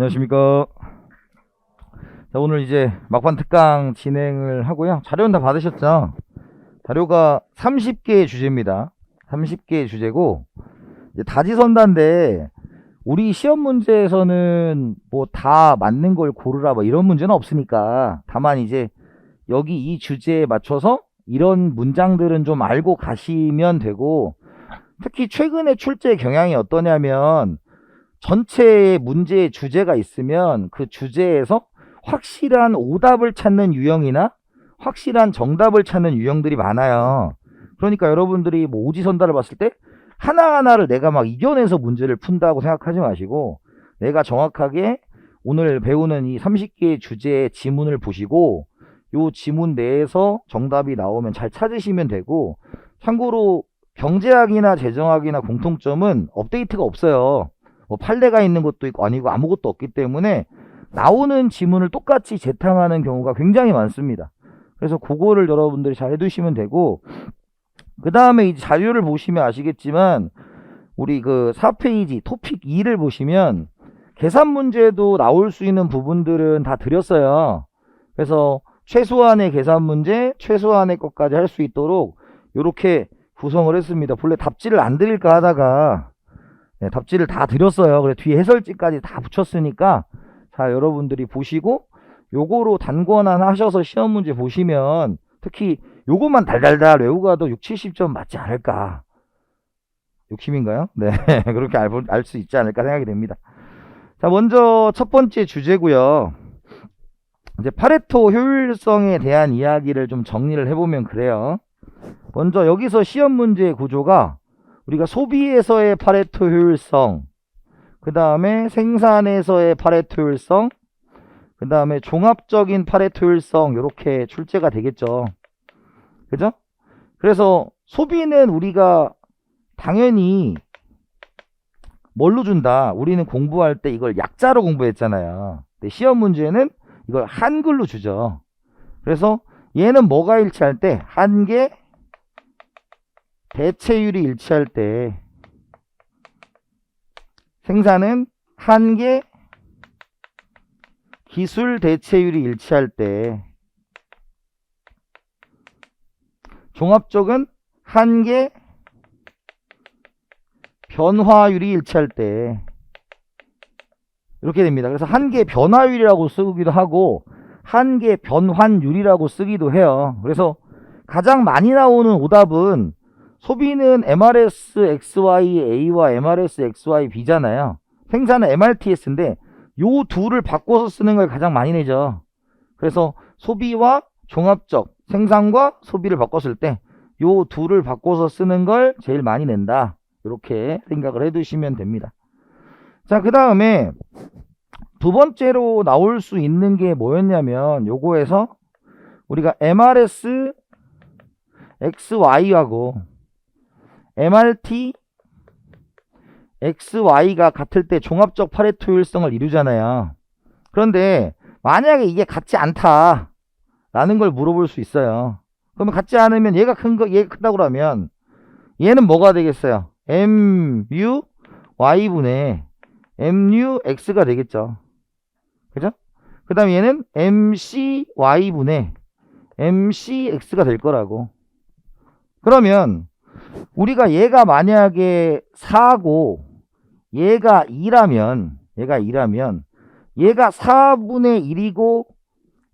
안녕하십니까. 자, 오늘 이제 막판 특강 진행을 하고요. 자료는 다 받으셨죠? 자료가 30개의 주제입니다. 30개의 주제고, 이제 다지선다인데, 우리 시험 문제에서는 뭐 다 맞는 걸 고르라 뭐 이런 문제는 없으니까, 다만 이제 여기 이 주제에 맞춰서 이런 문장들은 좀 알고 가시면 되고, 특히 최근에 출제 경향이 어떠냐면, 전체 문제의 주제가 있으면 그 주제에서 확실한 오답을 찾는 유형이나 확실한 정답을 찾는 유형들이 많아요. 그러니까 여러분들이 뭐 오지선다를 봤을 때 하나하나를 내가 막 이겨내서 문제를 푼다고 생각하지 마시고, 내가 정확하게 오늘 배우는 이 30개의 주제의 지문을 보시고 요 지문 내에서 정답이 나오면 잘 찾으시면 되고, 참고로 경제학이나 재정학이나 공통점은 업데이트가 없어요. 뭐 판례가 있는 것도 있고 아니고 아무것도 없기 때문에 나오는 지문을 똑같이 재탕하는 경우가 굉장히 많습니다. 그래서 그거를 여러분들이 잘 해두시면 되고, 그 다음에 이 자료를 보시면 아시겠지만 우리 그 4페이지 토픽 2를 보시면 계산 문제도 나올 수 있는 부분들은 다 드렸어요. 그래서 최소한의 계산 문제, 최소한의 것까지 할 수 있도록 이렇게 구성을 했습니다. 본래 답지를 안 드릴까 하다가 답지를 다 드렸어요. 그래 뒤에 해설지까지 다 붙였으니까, 자, 여러분들이 보시고 요거로 단권한 하셔서 시험 문제 보시면 특히 요것만 달달달 외우고 가도 6, 70점 맞지 않을까. 욕심인가요? 네. 그렇게 알 수 있지 않을까 생각이 됩니다. 자, 먼저 첫 번째 주제고요. 이제 파레토 효율성에 대한 이야기를 좀 정리를 해보면 그래요. 먼저 여기서 시험 문제의 구조가 우리가 소비에서의 파레토 효율성, 그 다음에 생산에서의 파레토 효율성, 그 다음에 종합적인 파레토 효율성, 이렇게 출제가 되겠죠. 그죠? 그래서 소비는 우리가 당연히 뭘로 준다? 우리는 공부할 때 이걸 약자로 공부했잖아요. 근데 시험 문제는 이걸 한글로 주죠. 그래서 얘는 뭐가 일치할 때? 한계, 대체율이 일치할 때, 생산은 한계, 기술 대체율이 일치할 때, 종합적은 한계, 변화율이 일치할 때, 이렇게 됩니다. 그래서 한계 변화율이라고 쓰기도 하고 한계 변환율이라고 쓰기도 해요. 그래서 가장 많이 나오는 오답은 소비는 MRS XYA와 MRS XYB잖아요. 생산은 MRTS인데 요 둘을 바꿔서 쓰는 걸 가장 많이 내죠. 그래서 소비와 종합적, 생산과 소비를 바꿨을 때 요 둘을 바꿔서 쓰는 걸 제일 많이 낸다. 이렇게 생각을 해두시면 됩니다. 자, 그 다음에 두 번째로 나올 수 있는 게 뭐였냐면 요거에서 우리가 MRS XY하고 MRT XY가 같을 때 종합적 파레토 효율성을 이루잖아요. 그런데 만약에 이게 같지 않다 라는 걸 물어볼 수 있어요. 그러면 같지 않으면 얘가 얘가 크다고 그러면 얘는 뭐가 되겠어요? MU Y분의 MU X가 되겠죠. 그죠? 그 다음에 얘는 MC Y분의 MC X가 될 거라고. 그러면 우리가 얘가 만약에 4고 얘가 2라면 얘가 4분의 1이고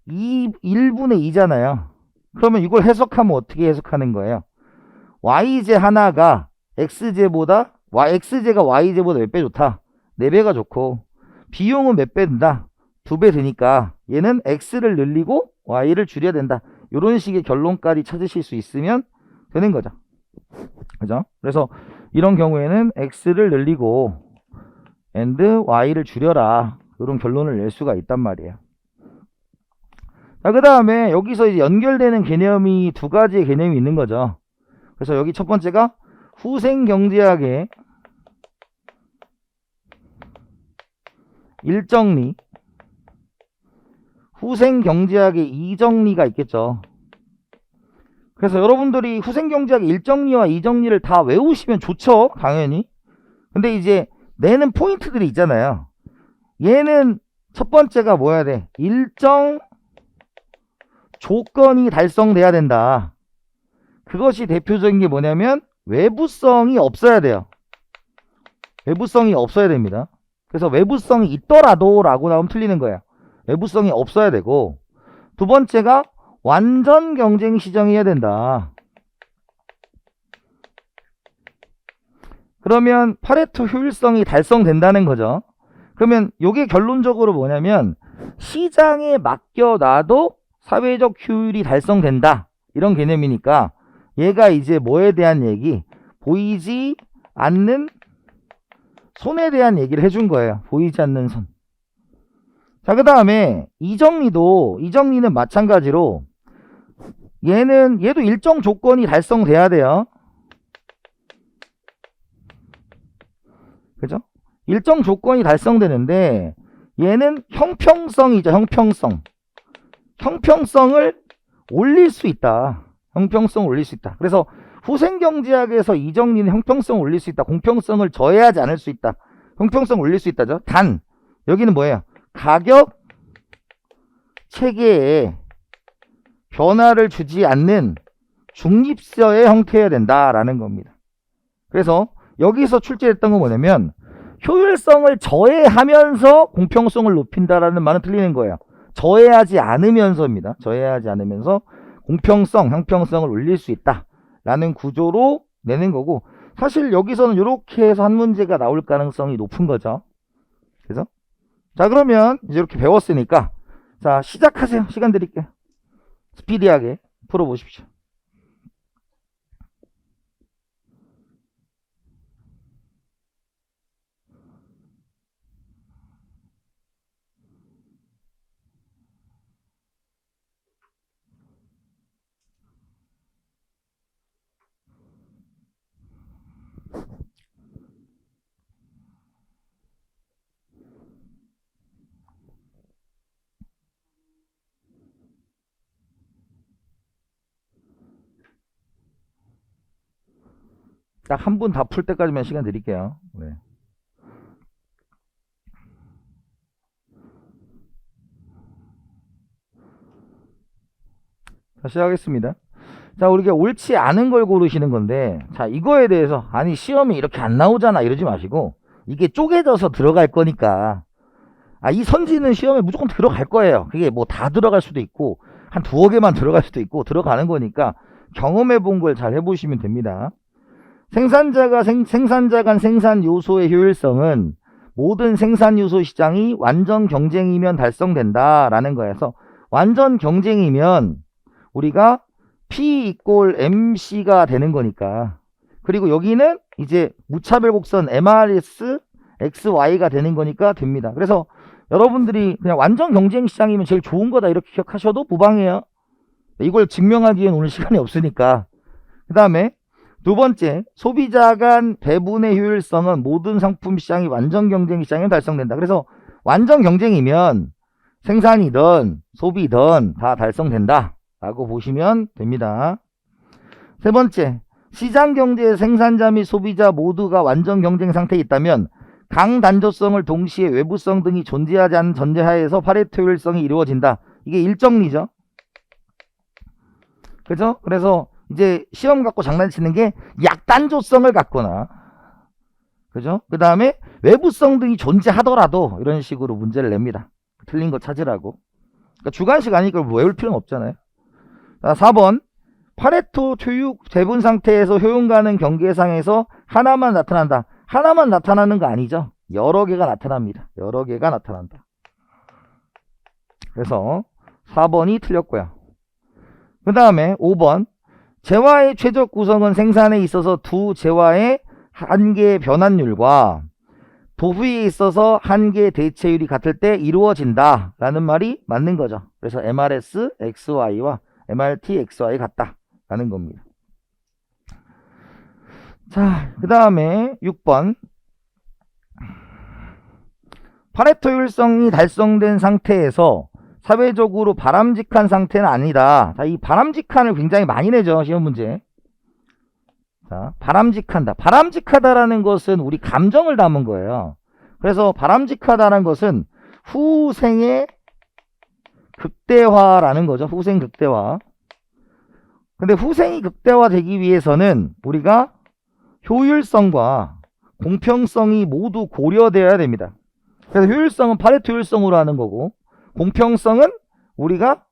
1분의 2잖아요. 그러면 이걸 해석하면 어떻게 해석하는 거예요? YJ 하나가 XJ보다 XJ가 YJ보다 몇 배 좋다? 4배가 좋고, 비용은 몇 배 든다? 2배 되니까 얘는 X를 늘리고 Y를 줄여야 된다. 이런 식의 결론까지 찾으실 수 있으면 되는 거죠. 그죠? 그래서 이런 경우에는 X를 늘리고 and Y를 줄여라. 이런 결론을 낼 수가 있단 말이에요. 자, 그 다음에 여기서 이제 연결되는 개념이 두 가지의 개념이 있는 거죠. 그래서 여기 첫 번째가 후생경제학의 일정리, 후생경제학의 이정리가 있겠죠. 그래서 여러분들이 후생경제학의 일정리와 이정리를 다 외우시면 좋죠. 당연히. 근데 이제 내는 포인트들이 있잖아요. 얘는 첫 번째가 뭐야 돼? 일정 조건이 달성돼야 된다. 그것이 대표적인 게 뭐냐면 외부성이 없어야 돼요. 외부성이 없어야 됩니다. 그래서 외부성이 있더라도 라고 나오면 틀리는 거예요. 외부성이 없어야 되고, 두 번째가 완전 경쟁 시장이어야 된다. 그러면 파레토 효율성이 달성된다는 거죠. 그러면 이게 결론적으로 뭐냐면 시장에 맡겨놔도 사회적 효율이 달성된다. 이런 개념이니까 얘가 이제 뭐에 대한 얘기? 보이지 않는 손에 대한 얘기를 해준 거예요. 보이지 않는 손. 자, 그 다음에 이정리는 마찬가지로 얘도 일정 조건이 달성돼야 돼요. 그죠? 일정 조건이 달성되는데 얘는 형평성이죠. 형평성을 올릴 수 있다. 형평성을 올릴 수 있다. 그래서 후생경제학에서 이정리는 형평성을 올릴 수 있다. 공평성을 저해하지 않을 수 있다. 형평성을 올릴 수 있다죠. 단 여기는 뭐예요? 가격 체계에 변화를 주지 않는 중립서의 형태여야 된다라는 겁니다. 그래서 여기서 출제했던 건 뭐냐면 효율성을 저해하면서 공평성을 높인다라는 말은 틀리는 거예요. 저해하지 않으면서입니다. 저해하지 않으면서 공평성, 형평성을 올릴 수 있다라는 구조로 내는 거고, 사실 여기서는 이렇게 해서 한 문제가 나올 가능성이 높은 거죠. 그래서 자, 그러면 이제 이렇게 배웠으니까 자, 시작하세요. 시간 드릴게요. 스피디하게 풀어보십시오. 딱 한 분 다 풀 때까지만 시간 드릴게요. 네. 자, 시작하겠습니다. 자, 우리가 옳지 않은 걸 고르시는 건데, 자, 이거에 대해서 아니 시험이 이렇게 안 나오잖아 이러지 마시고, 이게 쪼개져서 들어갈 거니까, 이 선지는 시험에 무조건 들어갈 거예요. 그게 뭐 다 들어갈 수도 있고 한 두어 개만 들어갈 수도 있고 들어가는 거니까 경험해 본 걸 잘 해보시면 됩니다. 생산자 간 생산 요소의 효율성은 모든 생산 요소 시장이 완전 경쟁이면 달성된다라는 거여서, 완전 경쟁이면 우리가 P = MC가 되는 거니까, 그리고 여기는 이제 무차별 곡선 MRS XY가 되는 거니까 됩니다. 그래서 여러분들이 그냥 완전 경쟁 시장이면 제일 좋은 거다 이렇게 기억하셔도 무방해요. 이걸 증명하기엔 오늘 시간이 없으니까. 그 다음에 두 번째, 소비자 간 배분의 효율성은 모든 상품 시장이 완전 경쟁 시장에 달성된다. 그래서 완전 경쟁이면 생산이든 소비든 다 달성된다 라고 보시면 됩니다. 세 번째, 시장 경제의 생산자 및 소비자 모두가 완전 경쟁 상태에 있다면 강단조성을 동시에 외부성 등이 존재하지 않는 전제하에서 파레토 효율성이 이루어진다. 이게 일정리죠. 그죠? 그래서 이제 시험 갖고 장난치는 게 약단조성을 갖거나, 그죠? 그 다음에 외부성 등이 존재하더라도 이런 식으로 문제를 냅니다. 틀린 거 찾으라고. 그러니까 주관식 아니니까 외울 필요는 없잖아요. 자, 4번. 파레토 교육 재분 상태에서 효용 가능 경계상에서 하나만 나타난다. 하나만 나타나는 거 아니죠. 여러 개가 나타납니다. 여러 개가 나타난다. 그래서 4번이 틀렸고요. 그 다음에 5번. 재화의 최적 구성은 생산에 있어서 두 재화의 한계의 변환율과 도후에 있어서 한계의 대체율이 같을 때 이루어진다 라는 말이 맞는 거죠. 그래서 MRS XY와 MRT XY 같다 라는 겁니다. 자, 그 다음에 6번. 파레토 효율성이 달성된 상태에서 사회적으로 바람직한 상태는 아니다. 자, 이 바람직한을 굉장히 많이 내죠, 시험 문제. 자, 바람직한다. 바람직하다라는 것은 우리 감정을 담은 거예요. 그래서 바람직하다는 것은 후생의 극대화라는 거죠. 후생 극대화. 근데 후생이 극대화되기 위해서는 우리가 효율성과 공평성이 모두 고려되어야 됩니다. 그래서 효율성은 파레토 효율성으로 하는 거고, 공평성은 우리가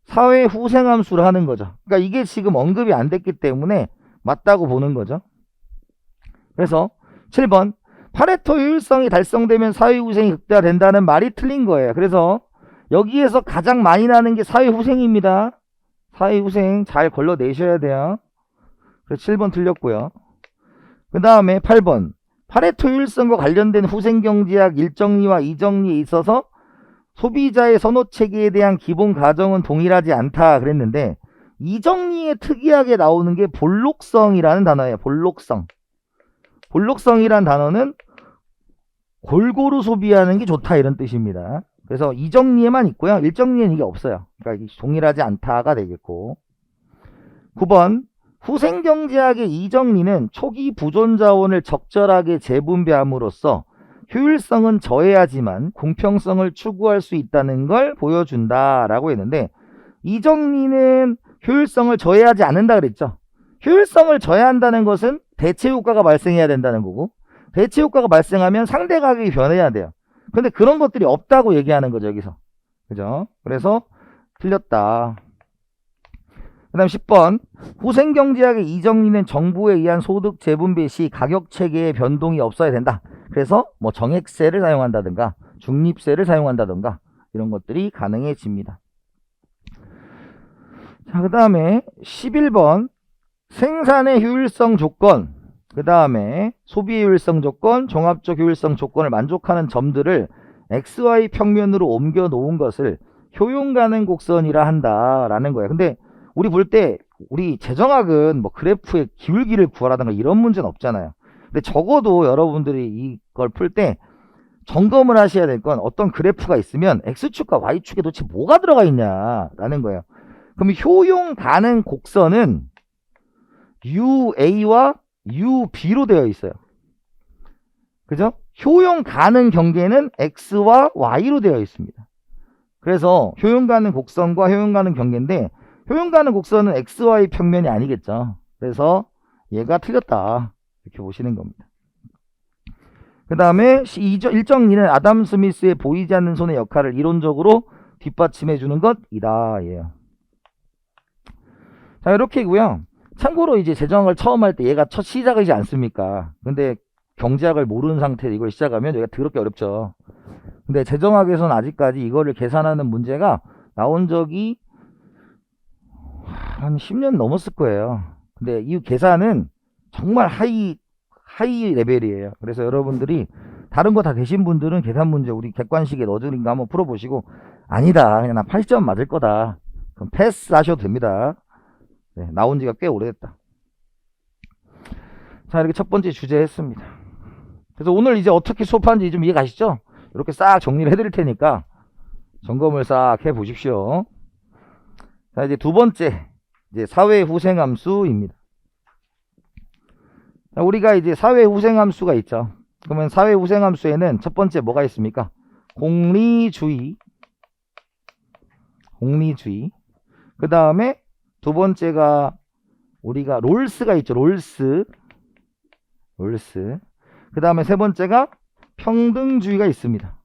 사회 후생함수로 하는 거죠. 그러니까 이게 지금 언급이 안 됐기 때문에 맞다고 보는 거죠. 그래서 7번 파레토 효율성이 달성되면 사회 후생이 극대화된다는 말이 틀린 거예요. 그래서 여기에서 가장 많이 나는 게 사회 후생입니다. 사회 후생 잘 걸러내셔야 돼요. 그래서 7번 틀렸고요. 그 다음에 8번 파레토 효율성과 관련된 후생경제학 1정리와 2정리에 있어서 소비자의 선호체계에 대한 기본 가정은 동일하지 않다 그랬는데, 2정리에 특이하게 나오는 게 볼록성이라는 단어예요. 볼록성. 볼록성이란 단어는 골고루 소비하는 게 좋다 이런 뜻입니다. 그래서 2정리에만 있고요. 1정리에는 이게 없어요. 그러니까 동일하지 않다가 되겠고. 9번 후생경제학의 2정리는 초기 보존자원을 적절하게 재분배함으로써 효율성은 저해하지만 공평성을 추구할 수 있다는 걸 보여준다라고 했는데, 2정리는 효율성을 저해하지 않는다 그랬죠. 효율성을 저해한다는 것은 대체 효과가 발생해야 된다는 거고, 대체 효과가 발생하면 상대 가격이 변해야 돼요. 근데 그런 것들이 없다고 얘기하는 거죠, 여기서. 그죠? 그래서 틀렸다. 그 다음 10번 후생경제학의 2정리는 정부에 의한 소득 재분배 시 가격 체계의 변동이 없어야 된다. 그래서 뭐 정액세를 사용한다든가 중립세를 사용한다든가 이런 것들이 가능해집니다. 자, 그 다음에 11번 생산의 효율성 조건, 그 다음에 소비의 효율성 조건, 종합적 효율성 조건을 만족하는 점들을 XY 평면으로 옮겨 놓은 것을 효용 가능 곡선이라 한다라는 거예요. 근데 우리 볼 때 우리 재정학은 뭐 그래프의 기울기를 구하라든가 이런 문제는 없잖아요. 근데 적어도 여러분들이 이걸 풀 때 점검을 하셔야 될 건, 어떤 그래프가 있으면 X축과 Y축에 도대체 뭐가 들어가 있냐라는 거예요. 그럼 효용 가능 곡선은 UA와 UB로 되어 있어요. 그죠? 효용 가능 경계는 X와 Y로 되어 있습니다. 그래서 효용 가능 곡선과 효용 가능 경계인데, 효용 가능 곡선은 XY 평면이 아니겠죠. 그래서 얘가 틀렸다 이렇게 보시는 겁니다. 그 다음에 1정리는 아담 스미스의 보이지 않는 손의 역할을 이론적으로 뒷받침해 주는 것이다 예요. 자, 이렇게고요. 참고로 이제 재정학을 처음 할 때 얘가 첫 시작이지 않습니까? 근데 경제학을 모르는 상태에서 이걸 시작하면 얘가 더럽게 어렵죠. 근데 재정학에서는 아직까지 이거를 계산하는 문제가 나온 적이 한 10년 넘었을 거예요. 근데 이 계산은 정말 하이 레벨이에요. 그래서 여러분들이 다른 거 다 되신 분들은 계산 문제 우리 객관식에 넣어드린 거 한번 풀어보시고, 아니다 그냥 나 80점 맞을 거다 그럼 패스 하셔도 됩니다. 네, 나온 지가 꽤 오래됐다. 자, 이렇게 첫 번째 주제 했습니다. 그래서 오늘 이제 어떻게 수업하는지 좀 이해 가시죠? 이렇게 싹 정리를 해드릴 테니까 점검을 싹 해 보십시오. 자, 이제 두 번째, 이제 사회 후생함수입니다. 자, 우리가 이제 사회 후생함수가 있죠. 그러면 사회 후생함수에는 첫 번째 뭐가 있습니까? 공리주의. 그 다음에 두 번째가 우리가 롤스가 있죠. 롤스. 그 다음에 세 번째가 평등주의가 있습니다.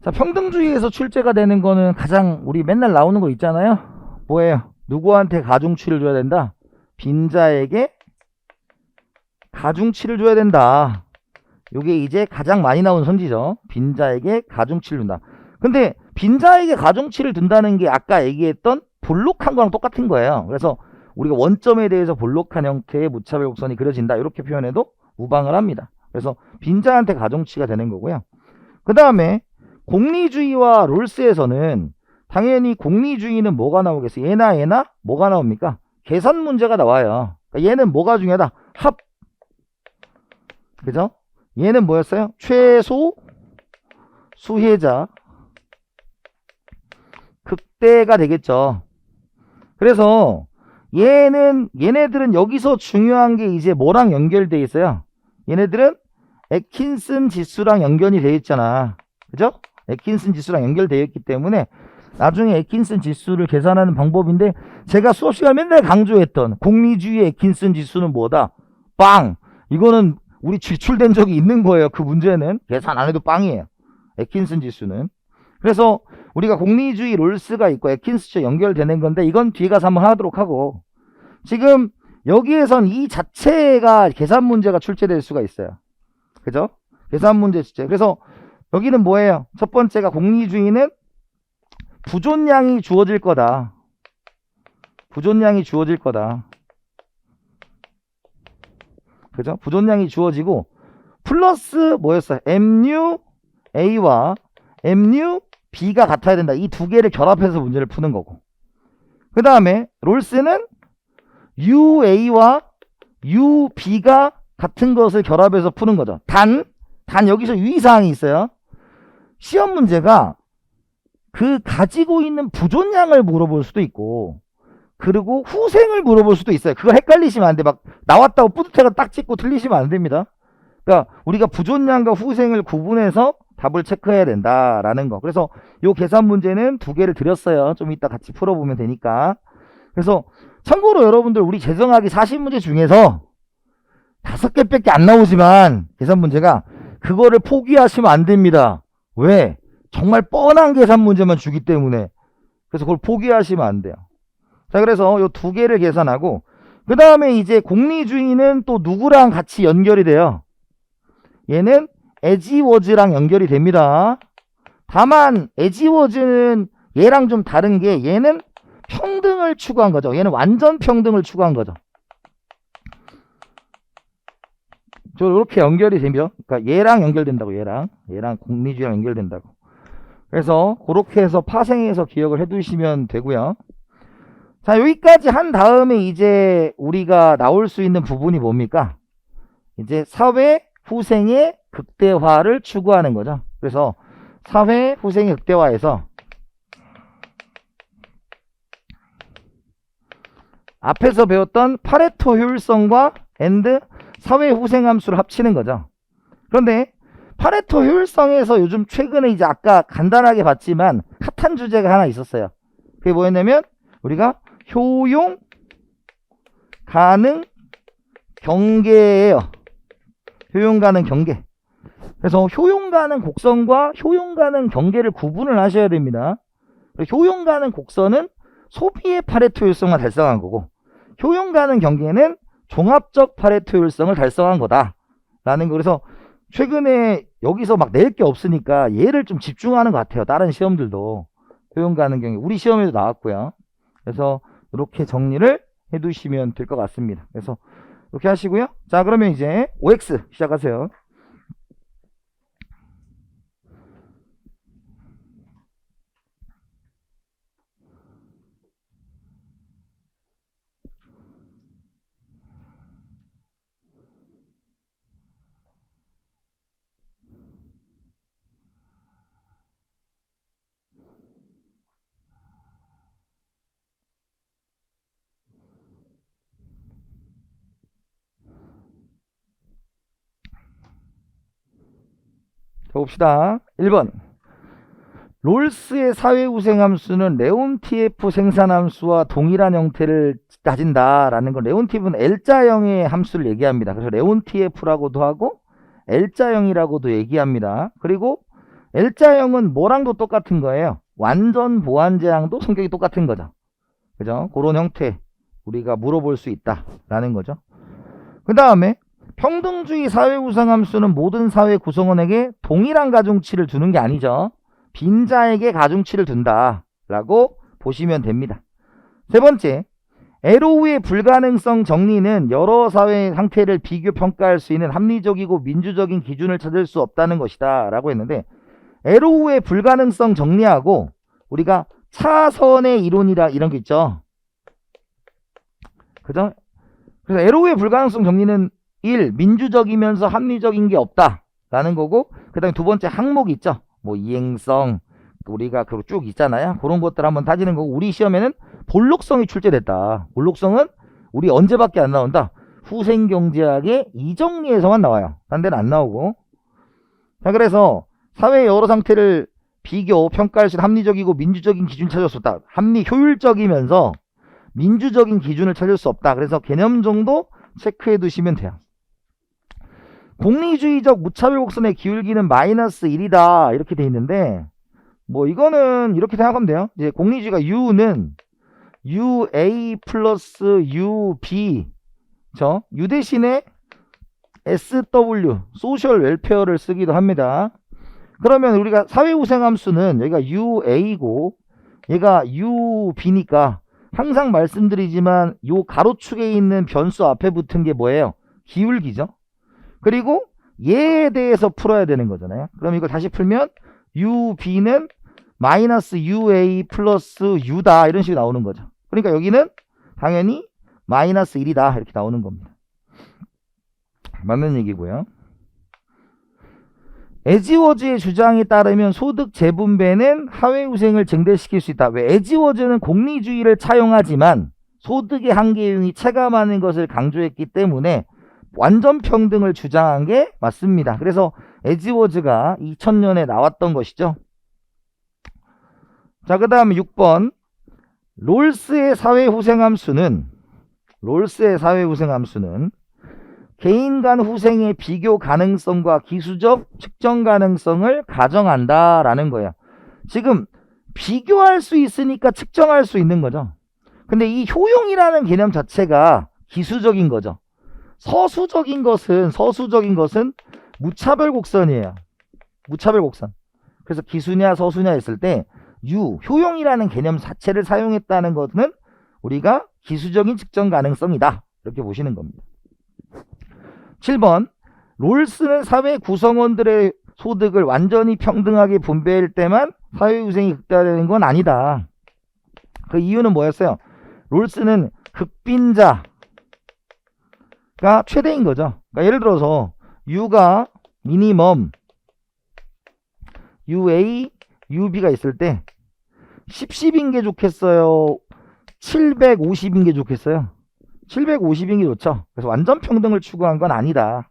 자, 평등주의에서 출제가 되는 거는 가장 우리 맨날 나오는 거 있잖아요. 뭐예요? 누구한테 가중치를 줘야 된다? 빈자에게 가중치를 줘야 된다. 요게 이제 가장 많이 나온 선지죠. 빈자에게 가중치를 준다. 근데 빈자에게 가중치를 둔다는 게 아까 얘기했던 볼록한 거랑 똑같은 거예요. 그래서 우리가 원점에 대해서 볼록한 형태의 무차별 곡선이 그려진다 이렇게 표현해도 무방을 합니다. 그래서 빈자한테 가중치가 되는 거고요. 그 다음에 공리주의와 롤스에서는 당연히 공리주의는 뭐가 나오겠어요? 얘나 뭐가 나옵니까? 계산 문제가 나와요. 그러니까 얘는 뭐가 중요하다? 합. 그죠? 얘는 뭐였어요? 최소 수혜자 극대가 되겠죠. 그래서 얘네들은 여기서 중요한 게 이제 뭐랑 연결돼 있어요? 얘네들은 애킨슨 지수랑 연결이 되어 있잖아. 그죠? 애킨슨 지수랑 연결되어 있기 때문에 나중에 애킨슨 지수를 계산하는 방법인데, 제가 수업 시간에 맨날 강조했던 공리주의의 애킨슨 지수는 뭐다? 빵! 이거는 우리 지출된 적이 있는 거예요. 그 문제는 계산 안 해도 빵이에요. 애킨슨 지수는. 그래서 우리가 공리주의 롤스가 있고 애킨슨과 연결되는 건데, 이건 뒤에 가서 한번 하도록 하고, 지금 여기에선 이 자체가 계산 문제가 출제될 수가 있어요. 그죠? 계산 문제 출제. 그래서 여기는 뭐예요? 첫 번째가 공리주의는 부존량이 주어질 거다. 부존량이 주어질 거다. 그죠? 부존량이 주어지고 플러스 뭐였어요? mu a와 mu b가 같아야 된다. 이 두 개를 결합해서 문제를 푸는 거고, 그 다음에 롤스는 ua와 ub가 같은 것을 결합해서 푸는 거죠. 단 여기서 유의사항이 있어요. 시험 문제가 그 가지고 있는 부존량을 물어볼 수도 있고, 그리고 후생을 물어볼 수도 있어요. 그거 헷갈리시면 안 돼. 막 나왔다고 뿌듯해가 딱 찍고 틀리시면 안 됩니다. 그러니까 우리가 부존량과 후생을 구분해서 답을 체크해야 된다라는 거. 그래서 요 계산 문제는 두 개를 드렸어요. 좀 이따 같이 풀어보면 되니까. 그래서 참고로 여러분들, 우리 재정학이 40문제 중에서 5개밖에 안 나오지만 계산 문제가, 그거를 포기하시면 안 됩니다. 왜? 정말 뻔한 계산 문제만 주기 때문에. 그래서 그걸 포기하시면 안 돼요. 자, 그래서 요 두 개를 계산하고, 그 다음에 이제 공리주의는 또 누구랑 같이 연결이 돼요? 얘는 에지워즈랑 연결이 됩니다. 다만 에지워즈는 얘랑 좀 다른 게, 얘는 평등을 추구한 거죠. 얘는 완전 평등을 추구한 거죠. 저 이렇게 연결이 되죠. 그러니까 얘랑 연결된다고. 얘랑 공리주의랑 연결된다고. 그래서 그렇게 해서 파생해서 기억을 해두시면 되고요. 자, 여기까지 한 다음에 이제 우리가 나올 수 있는 부분이 뭡니까? 이제 사회 후생의 극대화를 추구하는 거죠. 그래서 사회 후생의 극대화에서 앞에서 배웠던 파레토 효율성과 and 사회 후생 함수를 합치는 거죠. 그런데 파레토 효율성에서 요즘 최근에 이제 아까 간단하게 봤지만 핫한 주제가 하나 있었어요. 그게 뭐였냐면, 우리가 효용 가능 경계예요. 효용 가능 경계. 그래서 효용 가능 곡선과 효용 가능 경계를 구분을 하셔야 됩니다. 효용 가능 곡선은 소비의 파레토 효율성을 달성한 거고, 효용 가능 경계는 종합적 파레토 효율성을 달성한 거다라는 거. 그래서 최근에 여기서 막 낼 게 없으니까 얘를 좀 집중하는 것 같아요. 다른 시험들도 효용 가능 경계, 우리 시험에도 나왔고요. 그래서 이렇게 정리를 해두시면 될 것 같습니다. 그래서 이렇게 하시고요. 자, 그러면 이제 OX 시작하세요. 자, 봅시다. 1번. 롤스의 사회후생함수는 레온티에프 생산함수와 동일한 형태를 가진다라는 건, 레온티에프는 L자형의 함수를 얘기합니다. 그래서 레온티에프라고도 하고 L자형이라고도 얘기합니다. 그리고 L자형은 뭐랑도 똑같은 거예요. 완전 보완제항도 성격이 똑같은 거죠. 그죠? 그런 형태 우리가 물어볼 수 있다라는 거죠. 그 다음에 평등주의 사회구성함수는 모든 사회 구성원에게 동일한 가중치를 두는 게 아니죠. 빈자에게 가중치를 둔다 라고 보시면 됩니다. 세 번째, LO의 불가능성 정리는 여러 사회 상태를 비교 평가할 수 있는 합리적이고 민주적인 기준을 찾을 수 없다는 것이다 라고 했는데, LO의 불가능성 정리하고 우리가 차선의 이론이라 이런 게 있죠. 그죠? 그래서 LO의 불가능성 정리는 1. 민주적이면서 합리적인 게 없다 라는 거고, 그 다음에 두 번째 항목이 있죠. 뭐 이행성, 우리가 쭉 있잖아요. 그런 것들 한번 따지는 거고, 우리 시험에는 볼록성이 출제됐다. 볼록성은 우리 언제밖에 안 나온다? 후생경제학의 이정리에서만 나와요. 딴 데는 안 나오고. 자, 그래서 사회의 여러 상태를 비교, 평가할 수 있는 합리적이고 민주적인 기준을 찾을 수 없다. 합리, 효율적이면서 민주적인 기준을 찾을 수 없다. 그래서 개념 정도 체크해 두시면 돼요. 공리주의적 무차별 곡선의 기울기는 마이너스 1이다. 이렇게 돼 있는데, 뭐 이거는 이렇게 생각하면 돼요. 이제 공리주의가 U는 UA 플러스 UB, U 대신에 SW, 소셜 웰페어를 쓰기도 합니다. 그러면 우리가 사회우생함수는 여기가 UA고 얘가 UB니까 항상 말씀드리지만 요 가로축에 있는 변수 앞에 붙은 게 뭐예요? 기울기죠. 그리고 얘에 대해서 풀어야 되는 거잖아요. 그럼 이걸 다시 풀면 UB는 마이너스 UA 플러스 U다 이런 식으로 나오는 거죠. 그러니까 여기는 당연히 마이너스 1이다 이렇게 나오는 겁니다. 맞는 얘기고요. 에지워즈의 주장에 따르면 소득 재분배는 하회우생을 증대시킬 수 있다. 왜? 에지워즈는 공리주의를 차용하지만 소득의 한계 요인이 체감하는 것을 강조했기 때문에 완전 평등을 주장한 게 맞습니다. 그래서 에지워즈가 2000년에 나왔던 것이죠. 자, 그 다음에 6번 롤스의 사회후생함수는 개인 간 후생의 비교 가능성과 기수적 측정 가능성을 가정한다라는 거예요. 지금 비교할 수 있으니까 측정할 수 있는 거죠. 근데 이 효용이라는 개념 자체가 기수적인 거죠. 서수적인 것은 무차별 곡선이에요. 무차별 곡선. 그래서 기수냐 서수냐 했을 때 효용이라는 개념 자체를 사용했다는 것은 우리가 기수적인 측정 가능성이다. 이렇게 보시는 겁니다. 7번 롤스는 사회 구성원들의 소득을 완전히 평등하게 분배할 때만 사회후생이 극대화되는 건 아니다. 그 이유는 뭐였어요? 롤스는 극빈자가 최대인 거죠. 그러니까 예를 들어서 U가 미니멈 UA, UB가 있을 때 10인 게 좋겠어요? 750인 게 좋겠어요? 750인 게 좋죠. 그래서 완전 평등을 추구한 건 아니다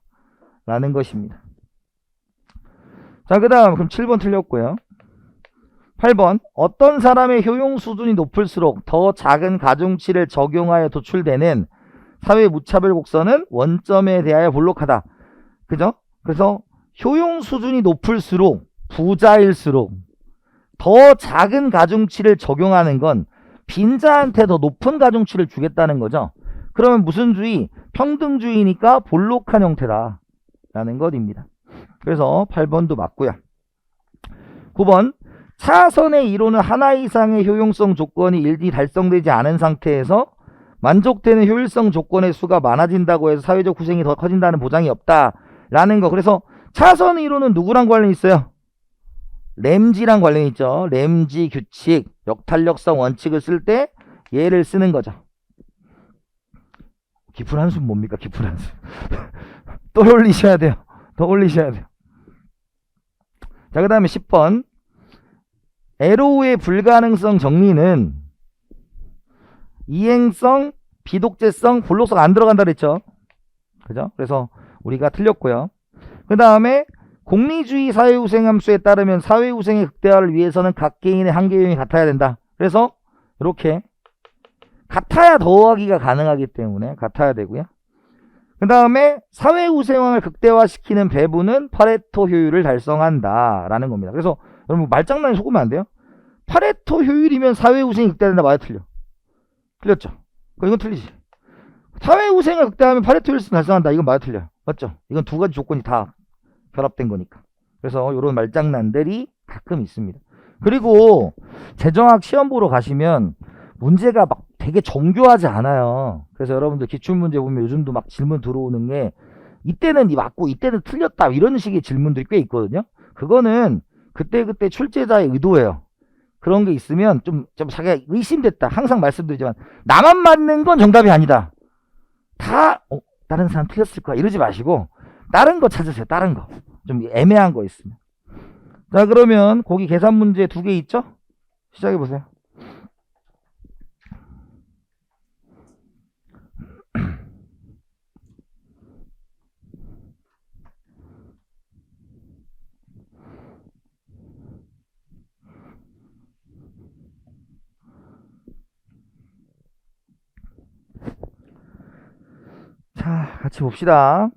라는 것입니다. 자, 그 다음 그럼 7번 틀렸고요. 8번 어떤 사람의 효용 수준이 높을수록 더 작은 가중치를 적용하여 도출되는 사회 무차별 곡선은 원점에 대하여 볼록하다. 그죠? 그래서 효용 수준이 높을수록 부자일수록 더 작은 가중치를 적용하는 건 빈자한테 더 높은 가중치를 주겠다는 거죠. 그러면 무슨 주의? 평등주의니까 볼록한 형태다 라는 것입니다. 그래서 8번도 맞고요. 9번 차선의 이론은 하나 이상의 효용성 조건이 일일이 달성되지 않은 상태에서 만족되는 효율성 조건의 수가 많아진다고 해서 사회적 후생이 더 커진다는 보장이 없다라는 거. 그래서 차선 이론은 누구랑 관련이 있어요? 램지랑 관련이 있죠. 램지 규칙, 역탄력성 원칙을 쓸 때 얘를 쓰는 거죠. 깊은 한숨 뭡니까? 깊은 한숨. 또 올리셔야 돼요. 더 올리셔야 돼요. 자, 그 다음에 10번 LO의 불가능성 정리는 이행성, 비독재성, 볼록성 안 들어간다 그랬죠. 그죠? 그래서 우리가 틀렸고요. 그 다음에 공리주의 사회후생함수에 따르면 사회후생의 극대화를 위해서는 각 개인의 한계 요인이 같아야 된다. 그래서 이렇게 같아야 더하기가 가능하기 때문에 같아야 되고요. 그 다음에 사회후생을 극대화시키는 배분은 파레토 효율을 달성한다 라는 겁니다. 그래서 여러분 말장난에 속으면 안 돼요. 파레토 효율이면 사회후생이 극대화된다. 맞아 틀려? 틀렸죠? 이건 틀리지. 사회후생을 극대화하면 파레토 효율을 달성한다. 이건 맞아 틀려요. 맞죠? 이건 두 가지 조건이 다 결합된 거니까. 그래서 이런 말장난들이 가끔 있습니다. 그리고 재정학 시험 보러 가시면 문제가 막 되게 정교하지 않아요. 그래서 여러분들 기출문제 보면 요즘도 막 질문 들어오는 게 이때는 맞고 이때는 틀렸다 이런 식의 질문들이 꽤 있거든요. 그거는 그때그때 출제자의 의도예요. 그런 게 있으면 좀 자기가 의심됐다. 항상 말씀드리지만 나만 맞는 건 정답이 아니다. 다 다른 사람 틀렸을 거야 이러지 마시고 다른 거 찾으세요. 다른 거. 좀 애매한 거 있으면. 자, 그러면 거기 계산 문제 2개 있죠? 시작해 보세요. 자, 같이 봅시다.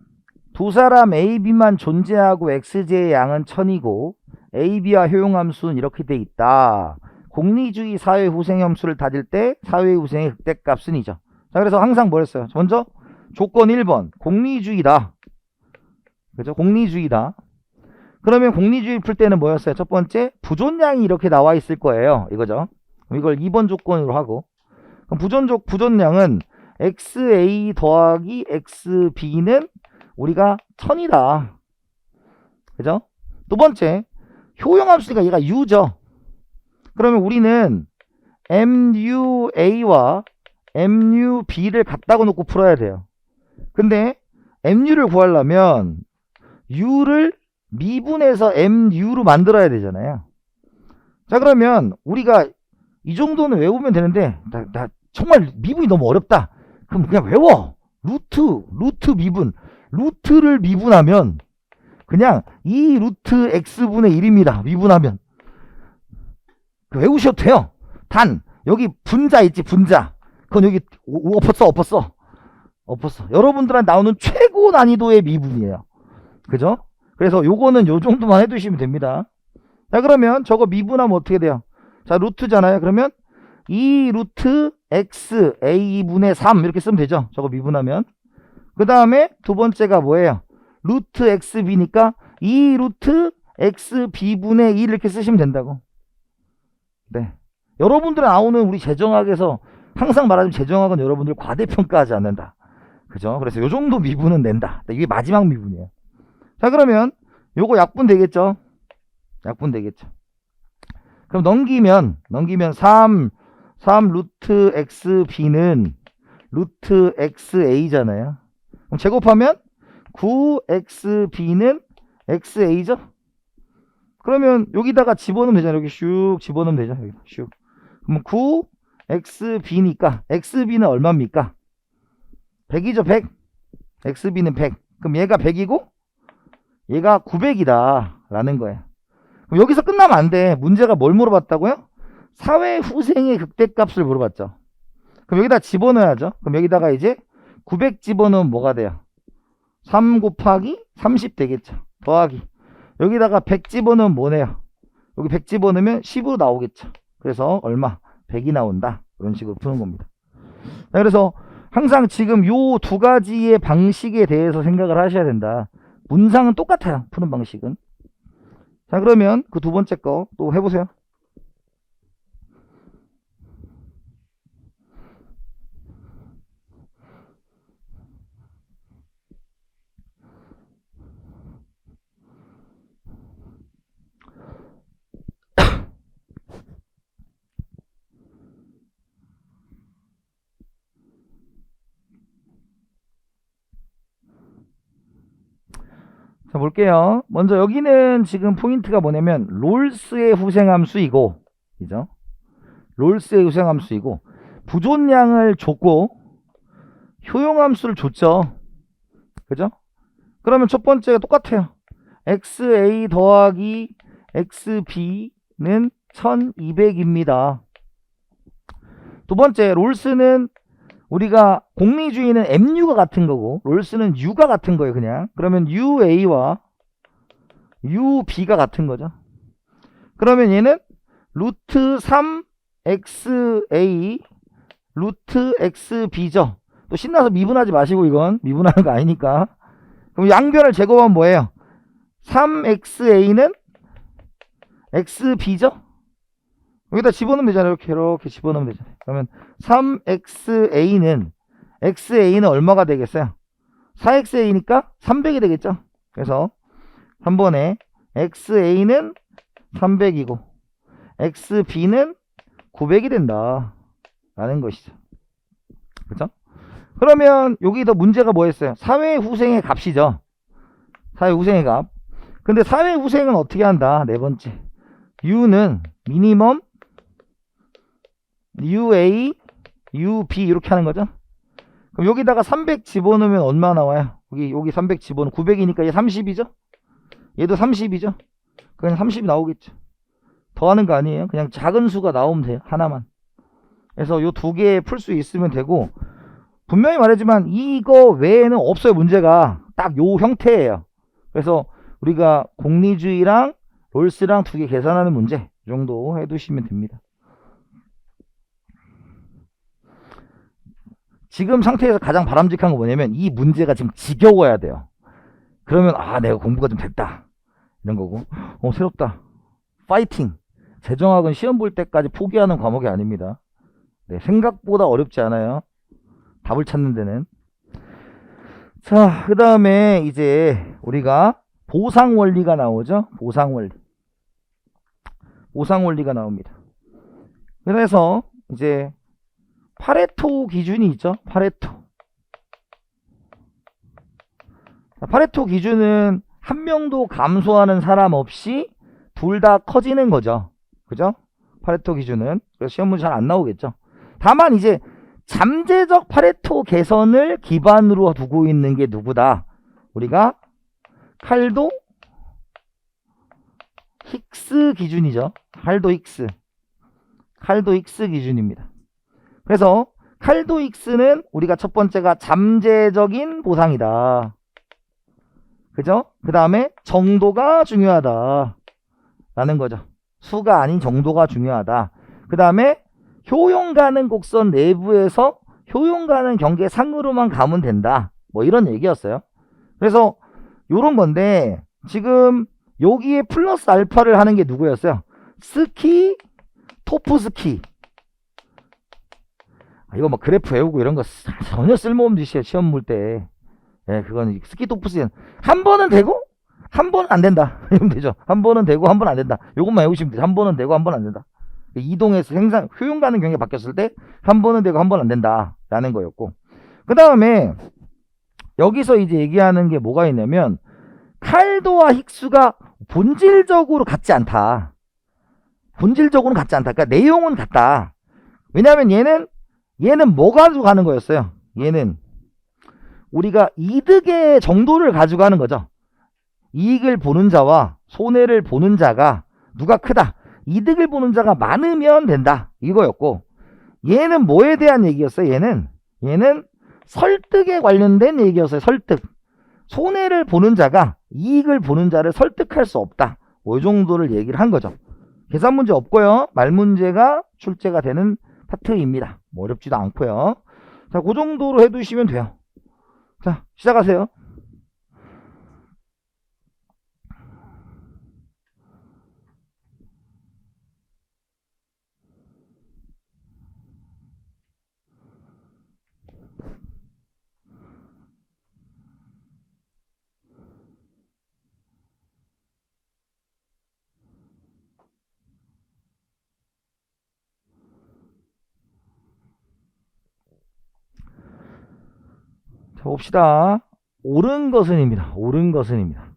두 사람 A, B만 존재하고 XJ의 양은 1000이고 A, B와 효용함수는 이렇게 돼 있다. 공리주의 사회 후생함수를 다질 때 사회 후생의 극대값은 2죠. 자, 그래서 항상 뭐랬어요? 먼저 조건 1번 공리주의다. 그죠? 공리주의다. 그러면 공리주의 풀 때는 뭐였어요? 첫 번째 부존량이 이렇게 나와 있을 거예요. 이거죠. 이걸 2번 조건으로 하고, 그럼 부존량은 XA 더하기 XB는 우리가 1000이다. 그죠? 두 번째 효용함수니까 얘가 U죠. 그러면 우리는 MUA와 MUB를 같다고 놓고 풀어야 돼요. 근데 MU를 구하려면 U를 미분해서 MU로 만들어야 되잖아요. 자, 그러면 우리가 이 정도는 외우면 되는데 나 정말 미분이 너무 어렵다. 그럼 그냥 외워. 루트 미분. 루트를 미분하면 그냥 2 루트 x분의 1입니다. 미분하면. 외우셔도 돼요. 단 여기 분자 있지, 분자. 그건 여기 엎었어. 여러분들한테 나오는 최고 난이도의 미분이에요. 그죠? 그래서 요거는 요 정도만 해두시면 됩니다. 자, 그러면 저거 미분하면 어떻게 돼요? 자, 루트잖아요. 그러면 2 루트 x a분의 3 이렇게 쓰면 되죠. 저거 미분하면. 그 다음에 두 번째가 뭐예요? 루트 xb니까 2 루트 xb분의 1 이렇게 쓰시면 된다고. 네. 여러분들 나오는 우리 재정학에서 항상 말하자면 재정학은 여러분들 과대평가하지 않는다. 그죠? 그래서 요 정도 미분은 낸다. 이게 마지막 미분이에요. 자, 그러면 요거 약분 되겠죠? 약분 되겠죠. 그럼 넘기면 3 루트 xb는 루트 xa잖아요. 그럼 제곱하면 9xb는 xa죠? 그러면 여기다가 집어넣으면 되잖아요. 여기 슉 집어넣으면 되죠. 여기 슉. 그럼 9xb니까 xb는 얼마입니까? 100이죠. 100. xb는 100. 그럼 얘가 100이고 얘가 900이다 라는 거예요. 그럼 여기서 끝나면 안 돼. 문제가 뭘 물어봤다고요? 사회 후생의 극대값을 물어봤죠. 그럼 여기다 집어넣어야죠. 그럼 여기다가 이제 900 집어넣으면 뭐가 돼요? 3 곱하기 30 되겠죠. 더하기 여기다가 100 집어넣으면 뭐네요? 여기 100 집어넣으면 10으로 나오겠죠. 그래서 얼마? 100이 나온다. 이런 식으로 푸는 겁니다. 자, 그래서 항상 지금 요 두 가지의 방식에 대해서 생각을 하셔야 된다. 문상은 똑같아요. 푸는 방식은. 자, 그러면 그 두 번째 거 또 해보세요. 자, 볼게요. 먼저 여기는 지금 포인트가 뭐냐면 롤스의 후생함수이고, 그죠? 롤스의 후생함수이고 부존량을 줬고 효용함수를 줬죠. 그죠? 그러면 첫 번째가 똑같아요. xa 더하기 xb는 1200입니다. 두 번째 롤스는 우리가 공리주의는 MU가 같은 거고 롤스는 U가 같은 거예요. 그냥 그러면 UA와 UB가 같은 거죠. 그러면 얘는 루트 3XA 루트 XB죠. 또 신나서 미분하지 마시고, 이건 미분하는 거 아니니까. 그럼 양변을 제곱하면 뭐예요? 3XA는 XB죠. 여기다 집어넣으면 되잖아요. 이렇게 집어넣으면 되잖아요. 그러면 3XA는 XA는 얼마가 되겠어요? 4XA니까 300이 되겠죠. 그래서 한 번에 XA는 300이고 XB는 900이 된다 라는 것이죠. 그렇죠? 그러면 여기도 문제가 뭐였어요? 사회후생의 값이죠. 사회후생의 값. 근데 사회후생은 어떻게 한다? 네 번째 U는 미니멈 UA UB 이렇게 하는 거죠. 그럼 여기다가 300 집어넣으면 얼마 나와요? 여기 300 집어넣으면 900이니까 얘 30이죠. 얘도 30이죠. 그냥 30이 나오겠죠. 더하는 거 아니에요. 그냥 작은 수가 나오면 돼요. 하나만. 그래서 요 두 개 풀 수 있으면 되고, 분명히 말하지만 이거 외에는 없어요. 문제가 딱 요 형태예요. 그래서 우리가 공리주의랑 롤스랑 두 개 계산하는 문제 이 정도 해두시면 됩니다. 지금 상태에서 가장 바람직한 건 뭐냐면 이 문제가 지금 지겨워야 돼요. 그러면 내가 공부가 좀 됐다 이런 거고, 새롭다, 파이팅. 재정학은 시험 볼 때까지 포기하는 과목이 아닙니다. 네, 생각보다 어렵지 않아요. 답을 찾는 데는. 자, 그 다음에 이제 우리가 보상원리가 나오죠. 보상원리가 나옵니다. 그래서 이제 파레토 기준이 있죠. 파레토 기준은 한 명도 감소하는 사람 없이 둘 다 커지는 거죠. 그죠? 파레토 기준은. 그래서 시험 문제 잘 안 나오겠죠. 다만 이제 잠재적 파레토 개선을 기반으로 두고 있는 게 누구다? 우리가 칼도 힉스 기준이죠. 칼도 힉스 기준입니다. 그래서 칼도 힉스는 우리가 첫 번째가 잠재적인 보상이다. 그죠? 그 다음에 정도가 중요하다 라는 거죠. 수가 아닌 정도가 중요하다. 그 다음에 효용 가능 곡선 내부에서 효용 가능 경계 상으로만 가면 된다. 뭐 이런 얘기였어요. 그래서 요런 건데 지금 여기에 플러스 알파를 하는 게 누구였어요? 스키, 토프스키. 이거 막 그래프 외우고 이런 거 전혀 쓸모없는 짓이에요. 시험 볼 때. 예, 그건 스키, 토프스는 한 번은 되고 한 번은 안 된다. 이러면 되죠. 한 번은 되고 한 번은 안 된다. 요것만 외우시면 돼요. 한 번은 되고 한 번은 안 된다. 이동해서 효용 가능 경계가 바뀌었을 때 한 번은 되고 한 번은 안 된다 라는 거였고, 그 다음에 여기서 이제 얘기하는 게 뭐가 있냐면 칼도와 힉스가 본질적으로 같지 않다. 그러니까 내용은 같다. 왜냐하면 얘는 뭐 가지고 가는 거였어요? 얘는 우리가 이득의 정도를 가지고 가는 거죠. 이익을 보는 자와 손해를 보는 자가 누가 크다? 이득을 보는 자가 많으면 된다 이거였고, 얘는 뭐에 대한 얘기였어요? 얘는 설득에 관련된 얘기였어요. 설득. 손해를 보는 자가 이익을 보는 자를 설득할 수 없다. 뭐 이 정도를 얘기를 한 거죠. 계산 문제 없고요. 말 문제가 출제가 되는 파트입니다. 뭐 어렵지도 않고요. 자, 그 정도로 해두시면 돼요. 자, 시작하세요. 자, 봅시다. 옳은 것은입니다.